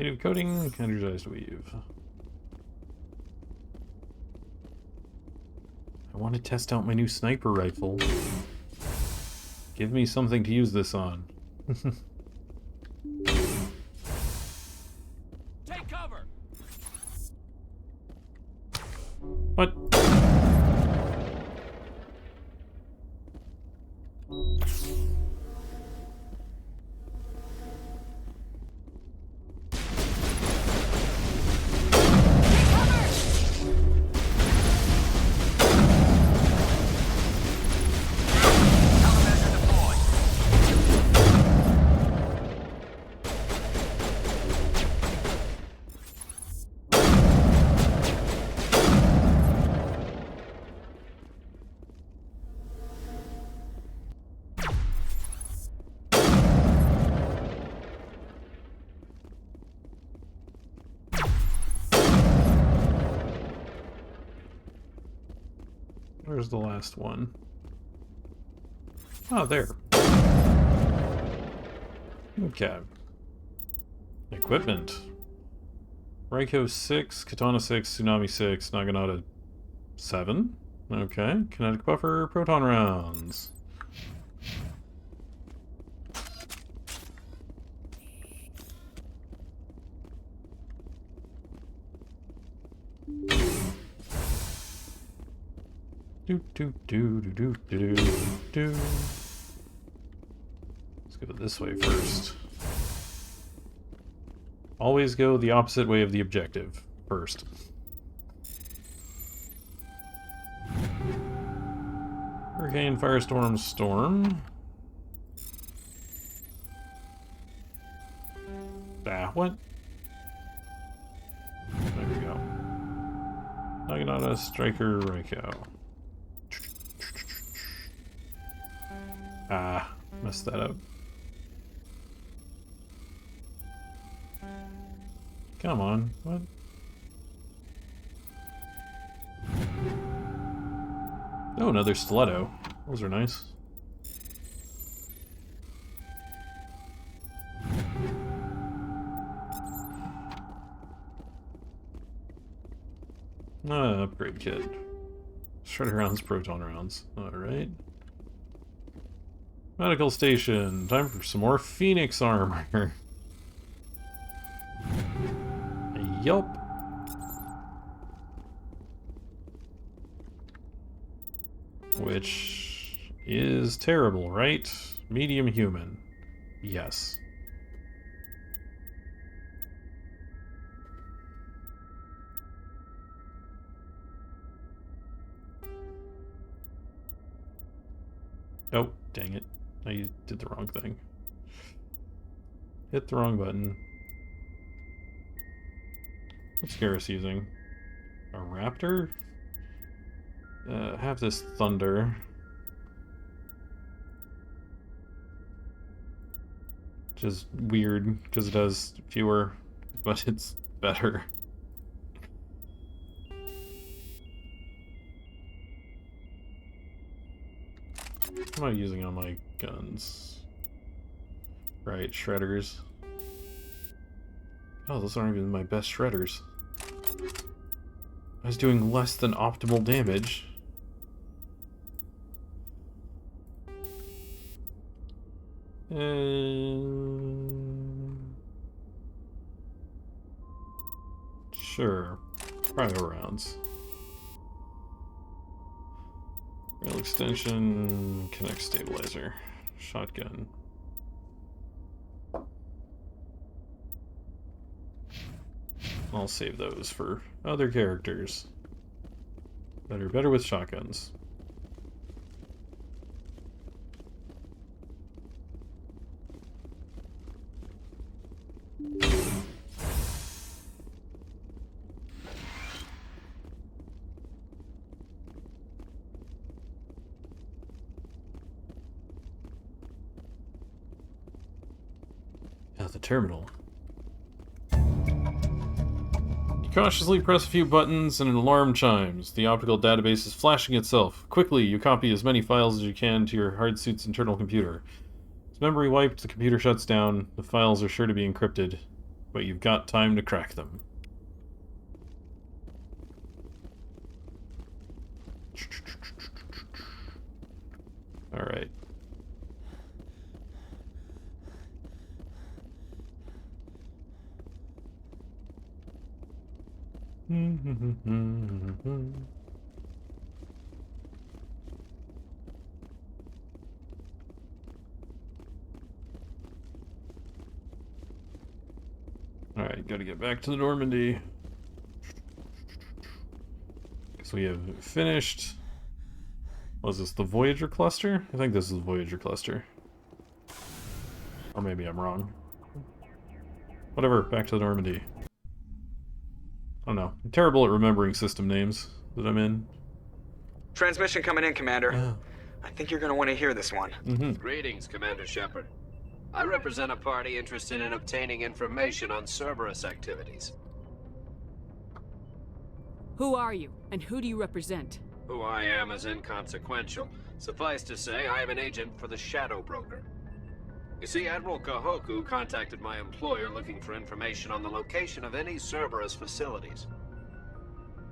Native coating, energized weave. I want to test out my new sniper rifle. Give me something to use this on. Take cover! What? Where's the last one? Oh, there. Okay. Equipment. Raiko 6, Katana 6, Tsunami 6, Naginata 7. Okay. Kinetic buffer, proton rounds. Do do do do do do do. Let's go this way first. Always go the opposite way of the objective first. Hurricane, Firestorm, Storm. Ah, what? There we go. Naginata, Striker, Raiko. Ah, messed that up. Come on, what? Oh, another stiletto. Those are nice. Upgrade kit. Shredder rounds, proton rounds. Alright. Medical station. Time for some more Phoenix armor. Yup. Which is terrible, right? Medium human. Yes. Oh, dang it. I did the wrong thing. Hit the wrong button. What's Garrus using? A raptor? Have this thunder. Which is weird, because it does fewer, but it's better. What am I using on my guns? Right, shredders. Oh, those aren't even my best shredders. I was doing less than optimal damage. Sure. Cryo rounds. Rail extension, connect stabilizer, shotgun. I'll save those for other characters. Better with shotguns. At the terminal. You cautiously press a few buttons and an alarm chimes. The optical database is flashing itself. Quickly, you copy as many files as you can to your hardsuit's internal computer. As memory wiped, the computer shuts down. The files are sure to be encrypted. But you've got time to crack them. Alright. Alright, gotta get back to the Normandy. So we have finished. Was this the Voyager cluster? I think this is the Voyager cluster. Or maybe I'm wrong. Whatever, back to the Normandy. I don't know. I'm terrible at remembering system names that I'm in. Transmission coming in, Commander. Yeah. I think you're gonna want to hear this one. Greetings, Commander Shepard. I represent a party interested in obtaining information on Cerberus activities. Who are you, and who do you represent? Who I am is inconsequential. Suffice to say, I am an agent for the Shadow Broker. You see, Admiral Kahoku contacted my employer looking for information on the location of any Cerberus facilities.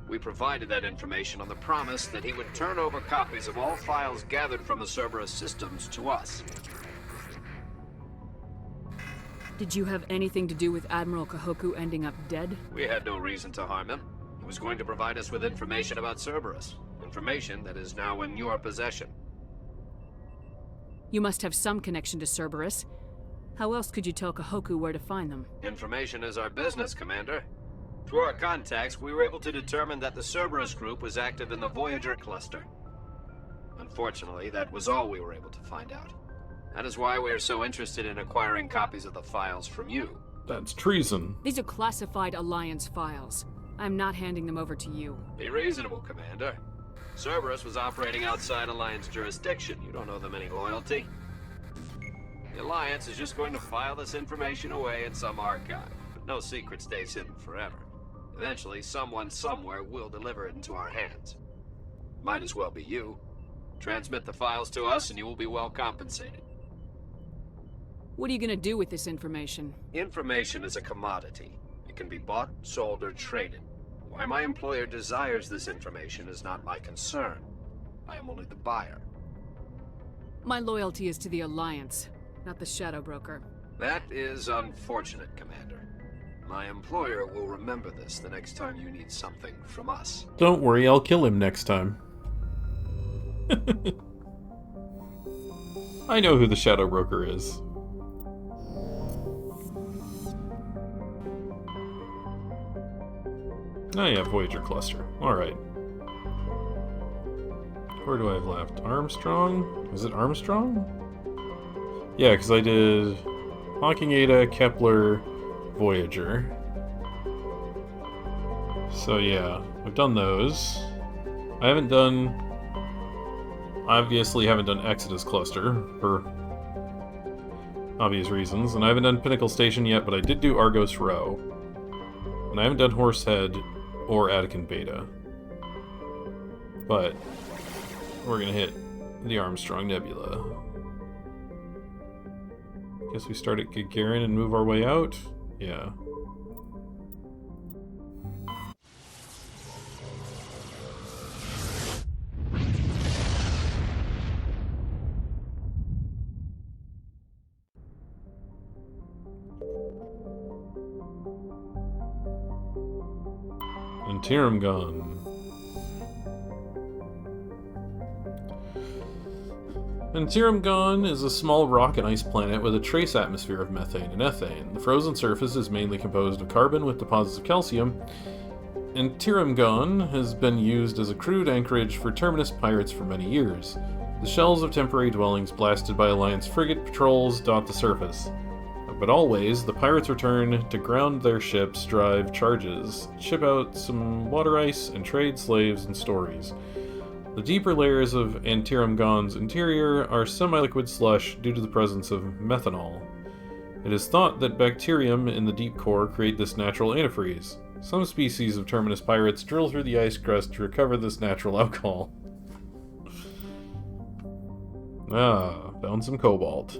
We provided that information on the promise that he would turn over copies of all files gathered from the Cerberus systems to us. Did you have anything to do with Admiral Kahoku ending up dead? We had no reason to harm him. He was going to provide us with information about Cerberus. Information that is now in your possession. You must have some connection to Cerberus. How else could you tell Kahoku where to find them? Information is our business, Commander. Through our contacts, we were able to determine that the Cerberus group was active in the Voyager cluster. Unfortunately, that was all we were able to find out. That is why we are so interested in acquiring copies of the files from you. That's treason. These are classified Alliance files. I'm not handing them over to you. Be reasonable, Commander. Cerberus was operating outside Alliance jurisdiction. You don't owe them any loyalty. The Alliance is just going to file this information away in some archive. But no secret stays hidden forever. Eventually, someone somewhere will deliver it into our hands. Might as well be you. Transmit the files to us and you will be well compensated. What are you gonna do with this information? Information is a commodity. It can be bought, sold, or traded. Why my employer desires this information is not my concern. I am only the buyer. My loyalty is to the Alliance, not the Shadow Broker. That is unfortunate, Commander. My employer will remember this the next time you need something from us. Don't worry, I'll kill him next time. I know who the Shadow Broker is. Oh yeah, Voyager cluster. Alright. Where do I have left? Armstrong? Is it Armstrong? Yeah, because I did Hawking Ada, Kepler, Voyager. So yeah, I've done those. I haven't done... Obviously haven't done Exodus Cluster, for obvious reasons. And I haven't done Pinnacle Station yet, but I did do Argos Row. And I haven't done Horsehead or Attican Beta. But we're gonna hit the Armstrong Nebula. Guess we start at Gagarin and move our way out? Yeah. Antirum-Gon. Antirum-Gon is a small rock and ice planet with a trace atmosphere of methane and ethane. The frozen surface is mainly composed of carbon with deposits of calcium. Antirum-Gon has been used as a crude anchorage for Terminus pirates for many years. The shells of temporary dwellings blasted by Alliance frigate patrols dot the surface. But always, the pirates return to ground their ships, drive charges, ship out some water ice, and trade slaves and stories. The deeper layers of Antirum-Gon's interior are semi-liquid slush due to the presence of methanol. It is thought that bacterium in the deep core create this natural antifreeze. Some species of Terminus pirates drill through the ice crust to recover this natural alcohol. Ah, found some cobalt.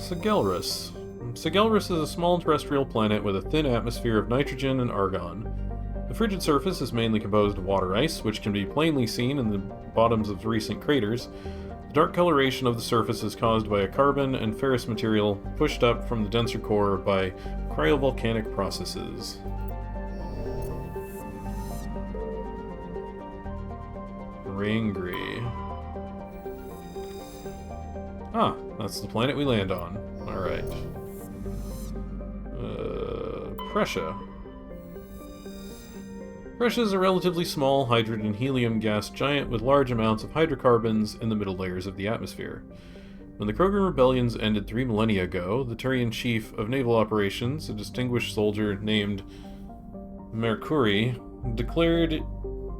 Sigelrus. Sigelrus is a small terrestrial planet with a thin atmosphere of nitrogen and argon. The frigid surface is mainly composed of water ice, which can be plainly seen in the bottoms of recent craters. The dark coloration of the surface is caused by a carbon and ferrous material pushed up from the denser core by cryovolcanic processes. Rangri. Ah, that's the planet we land on. Alright. Prussia. Prussia is a relatively small hydrogen-helium gas giant with large amounts of hydrocarbons in the middle layers of the atmosphere. When the Krogan rebellions ended 3 millennia ago, the Turian chief of naval operations, a distinguished soldier named Mercury, declared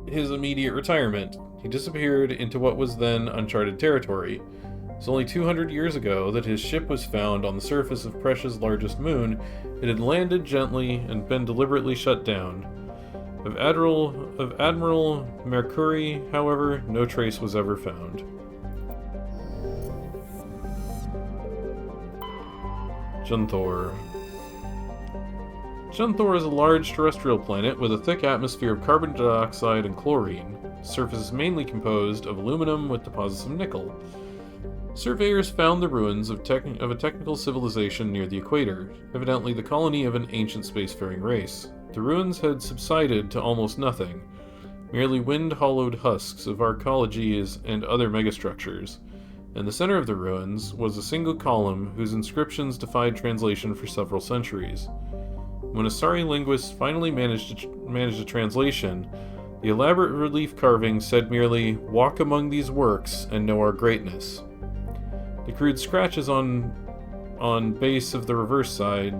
his immediate retirement. He disappeared into what was then uncharted territory. It's only 200 years ago that his ship was found on the surface of Prussia's largest moon. It had landed gently and been deliberately shut down. Of Admiral Mercury, however, no trace was ever found. Junthor. Junthor is a large terrestrial planet with a thick atmosphere of carbon dioxide and chlorine. The surface is mainly composed of aluminum with deposits of nickel. Surveyors found the ruins of a technical civilization near the equator, evidently the colony of an ancient spacefaring race. The ruins had subsided to almost nothing, merely wind-hollowed husks of arcologies and other megastructures. In the center of the ruins was a single column whose inscriptions defied translation for several centuries. When Asari linguists finally managed a translation, the elaborate relief carving said merely, "Walk among these works and know our greatness." The crude scratches on base of the reverse side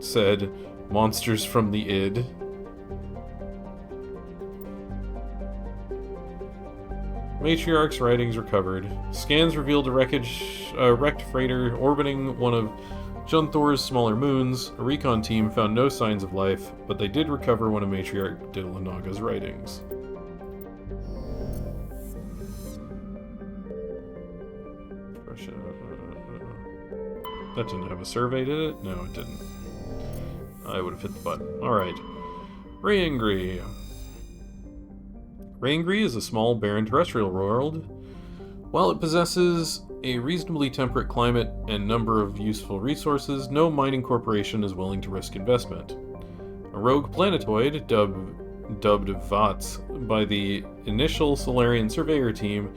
said, "Monsters from the id." Matriarch's writings recovered. Scans revealed a wrecked freighter orbiting one of Junthor's smaller moons. A recon team found no signs of life, but they did recover one of Matriarch Dilanaga's writings. That didn't have a survey, did it? No, it didn't. I would have hit the button. Alright. Rangri. Rangri is a small, barren terrestrial world. While it possesses a reasonably temperate climate and number of useful resources, no mining corporation is willing to risk investment. A rogue planetoid, dubbed VATS by the initial Solarian surveyor team,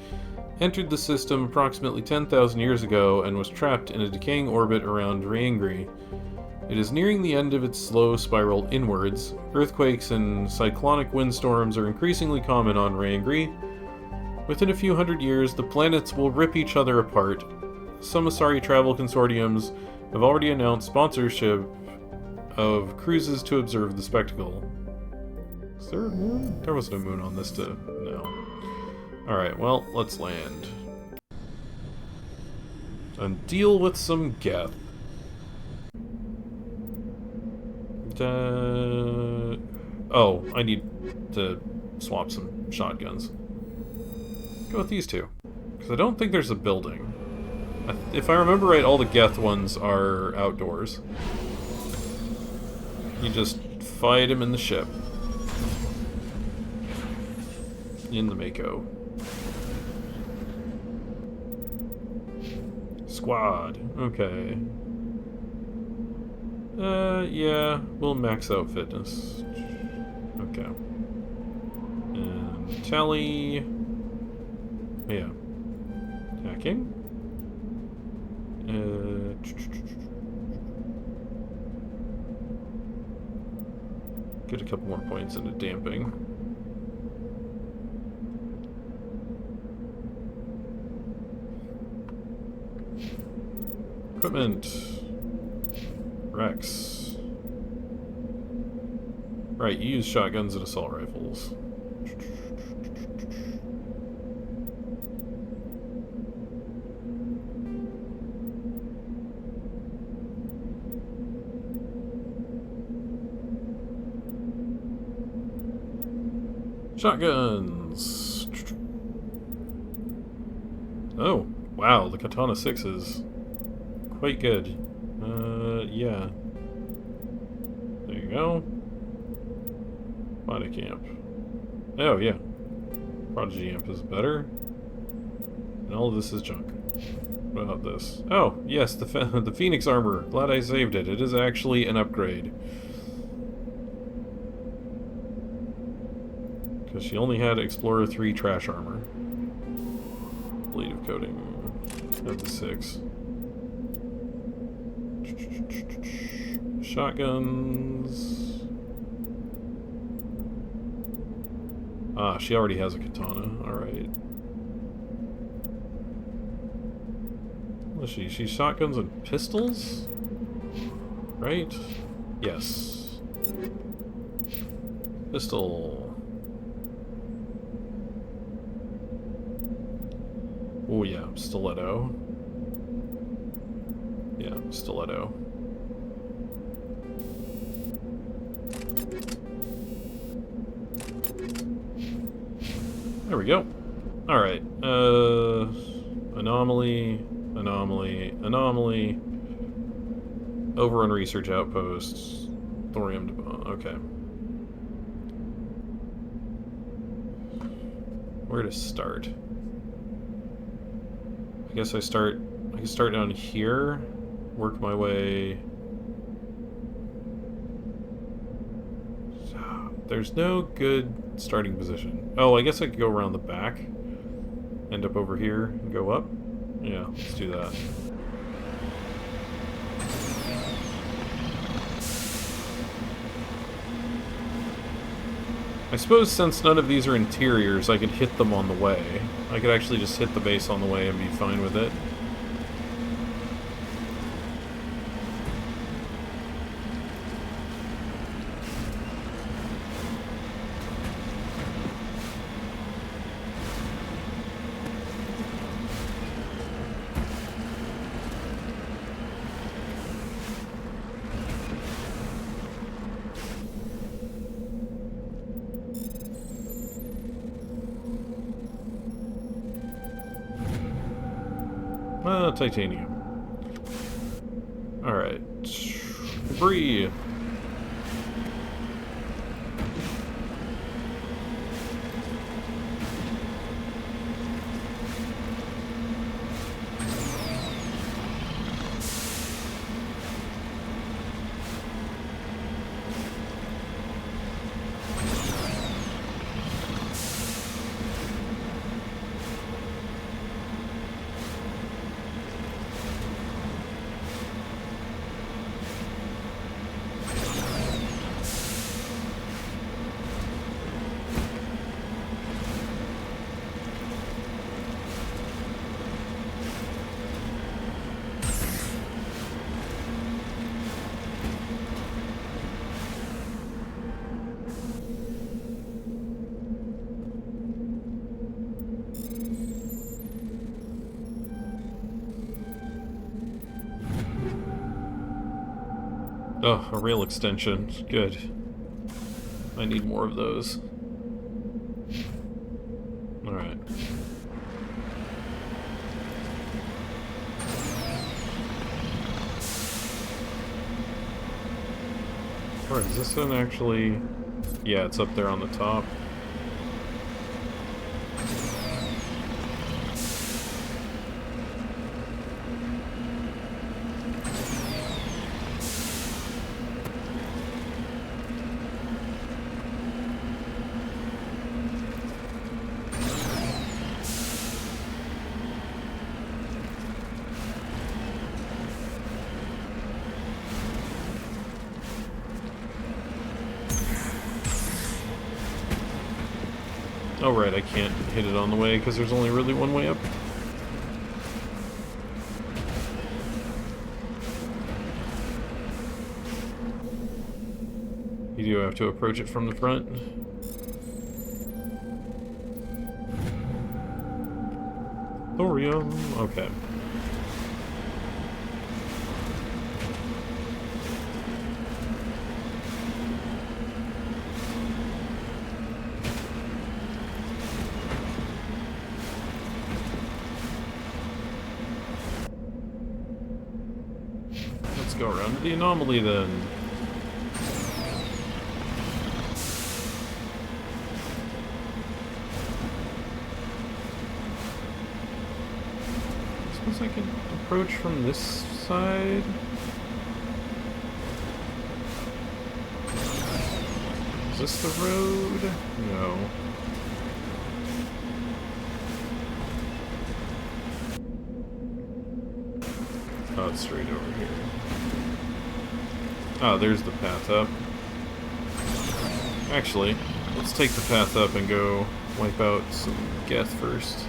entered the system approximately 10,000 years ago and was trapped in a decaying orbit around Rangri. It is nearing the end of its slow spiral inwards. Earthquakes and cyclonic windstorms are increasingly common on Rangri. Within a few hundred years, the planets will rip each other apart. Some Asari travel consortiums have already announced sponsorship of cruises to observe the spectacle. Is there a moon? There wasn't a moon on this no. Alright, well, let's land. And deal with some Geth. Oh, I need to swap some shotguns. Go with these two. Because I don't think there's a building. If I remember right, all the Geth ones are outdoors. You just fight him in the ship. In the Mako. Squad. Okay. Yeah, we'll max out fitness. Okay. And tally. Yeah. Hacking. Get a couple more points into damping. Equipment. Rex. Right, you use shotguns and assault rifles. Shotguns! Oh, wow, the Katana 6 is quite good. Yeah. There you go. Body camp. Oh, yeah. Prodigy amp is better. And all of this is junk. What about this? Oh, yes, the Phoenix armor. Glad I saved it. It is actually an upgrade. Because she only had Explorer 3 trash armor. Bleed coating. Have the 6. Shotguns. Ah, she already has a katana. Alright. What is she? She's shotguns and pistols? Right? Yes. Pistol. Oh yeah, stiletto. Yeah, stiletto. There we go. Alright. Anomaly. Anomaly. Anomaly. Overrun research outposts. Thorium. Okay. Where to start? I guess I can start down here. Work my way. There's no good starting position. Oh, I guess I could go around the back. End up over here and go up. Yeah, let's do that. I suppose since none of these are interiors, I could hit them on the way. I could actually just hit the base on the way and be fine with it. Titanium. Alright. Debris. Oh, a rail extension. Good. I need more of those. Alright. Alright, is this one actually... Yeah, it's up there on the top. Oh right, I can't hit it on the way because there's only really one way up. You do have to approach it from the front. Thorium, okay. Let's go around the anomaly then. I suppose I could approach from this side. Is this the road? No. Oh, it's straight over here. Oh, there's the path up. Actually, let's take the path up and go wipe out some Geth first.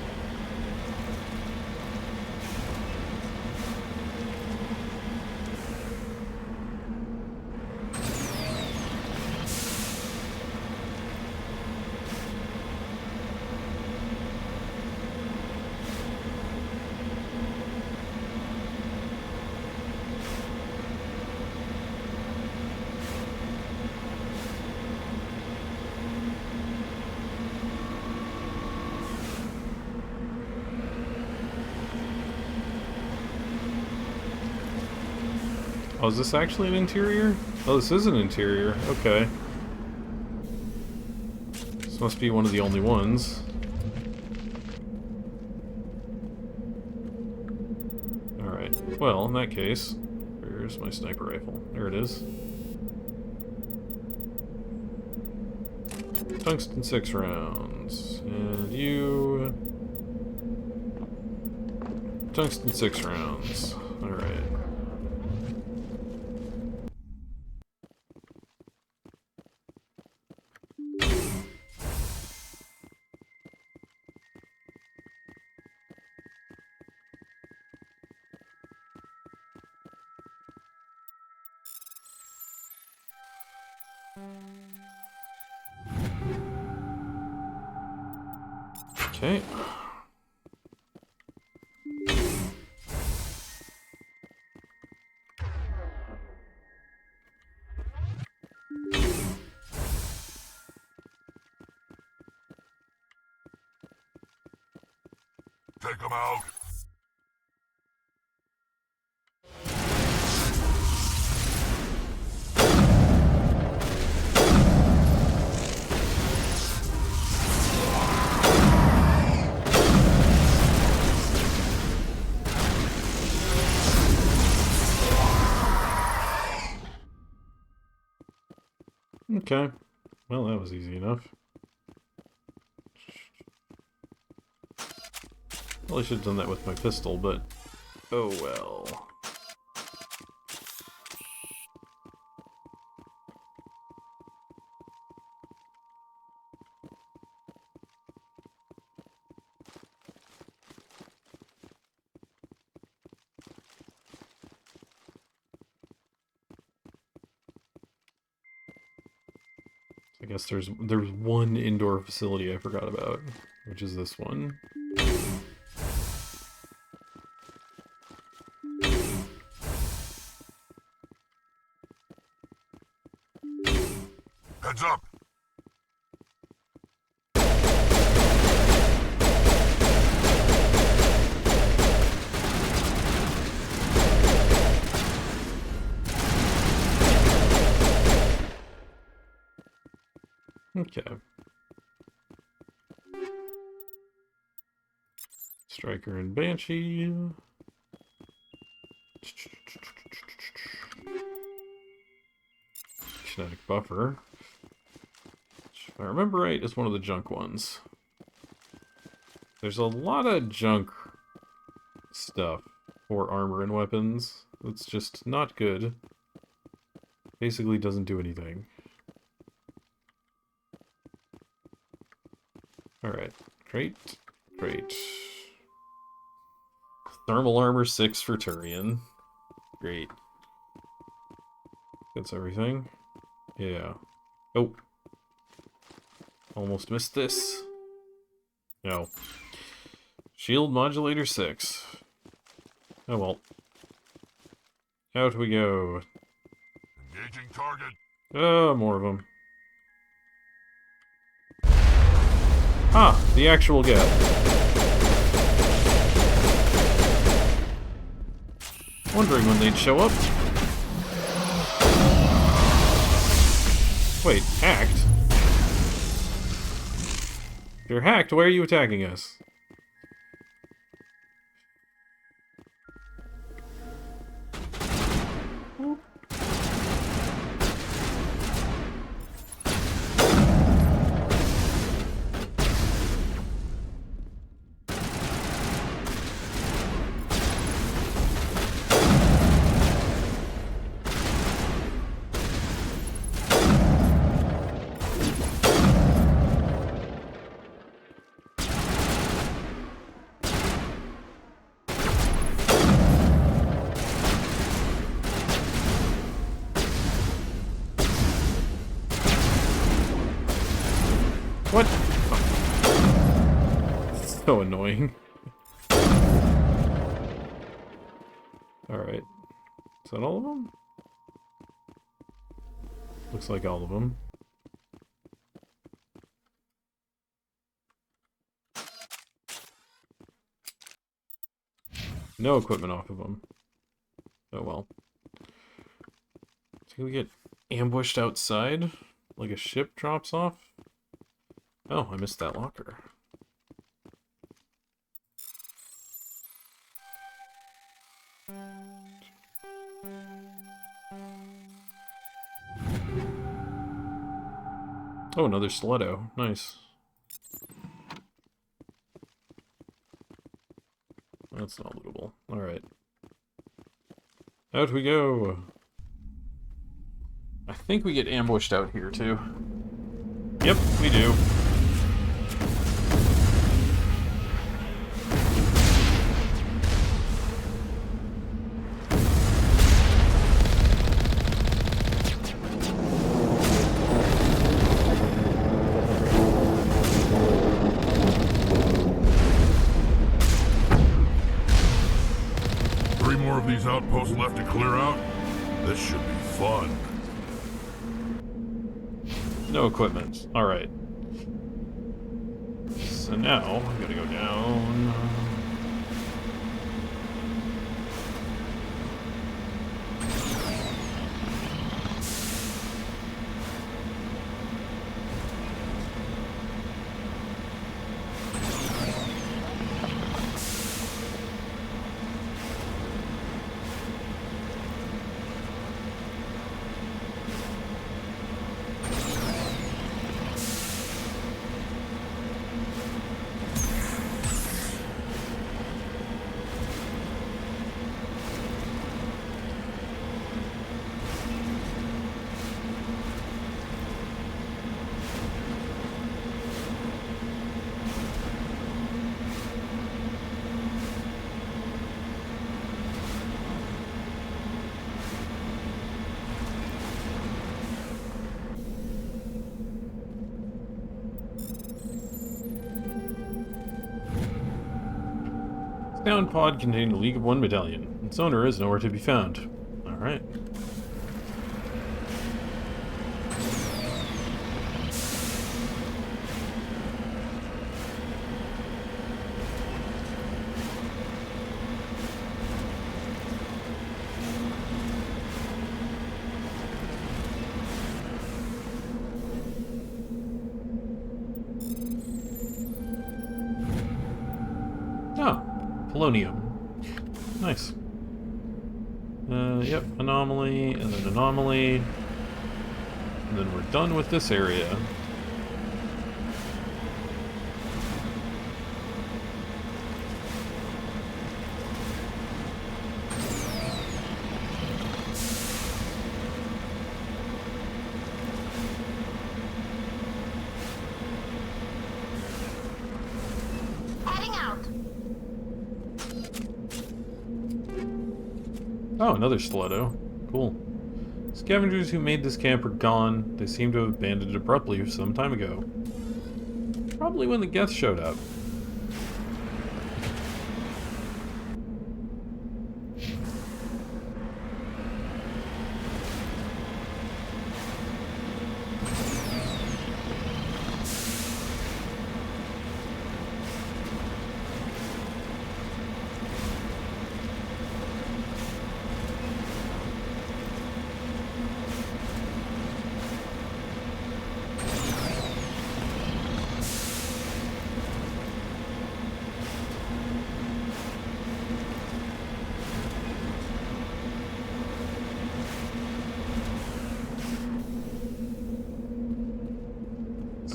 Oh, is this actually an interior? Oh, this is an interior. Okay. This must be one of the only ones. Alright. Well, in that case, where's my sniper rifle? There it is. Tungsten 6 rounds. And you... Tungsten 6 rounds. Alright. Okay. Take them out. Okay. Well, that was easy enough. Probably should have done that with my pistol, but oh well. I guess there's one indoor facility I forgot about, which is this one. Heads up. Okay. Striker and Banshee. Kinetic buffer. Which, if I remember right, is one of the junk ones. There's a lot of junk stuff for armor and weapons. It's just not good. Basically doesn't do anything. Alright. Great. Great. Thermal armor 6 for Turian. Great. That's everything. Yeah. Oh. Almost missed this. No. Shield modulator 6. Oh well. Out we go. Engaging target. Oh, more of them. Ah, the actual Geth. Wondering when they'd show up. Wait, hacked? If you're hacked, why are you attacking us? What? Oh. So annoying. Alright. Is that all of them? Looks like all of them. No equipment off of them. Oh well. Can we get ambushed outside? Like a ship drops off? Oh, I missed that locker. Oh, another stiletto. Nice. That's not lootable. Alright. Out we go! I think we get ambushed out here, too. Yep, we do. 3 more of these outposts left to clear out? This should be fun. No equipment. Alright. So now, I gotta go down. Sound pod contained a League of One medallion. Its owner is nowhere to be found. Alright. Polonium. Nice. Yep, anomaly, and then anomaly. And then we're done with this area. Oh, another stiletto. Cool. Scavengers who made this camp are gone. They seem to have abandoned it abruptly some time ago. Probably when the Geth showed up.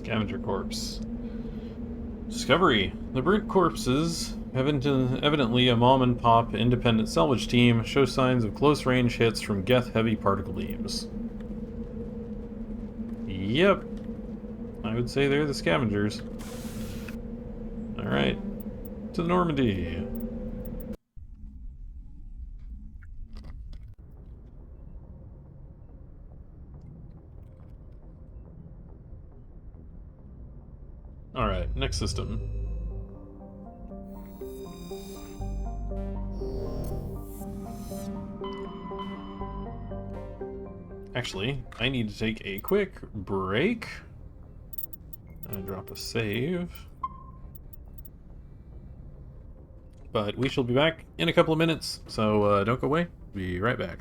Scavenger corpse. Discovery. The burnt corpses, evidently a mom-and-pop independent salvage team, show signs of close-range hits from Geth heavy particle beams. Yep. I would say they're the scavengers. Alright. To the Normandy. Alright, next system. Actually, I need to take a quick break. And drop a save. But we shall be back in a couple of minutes, so don't go away. Be right back.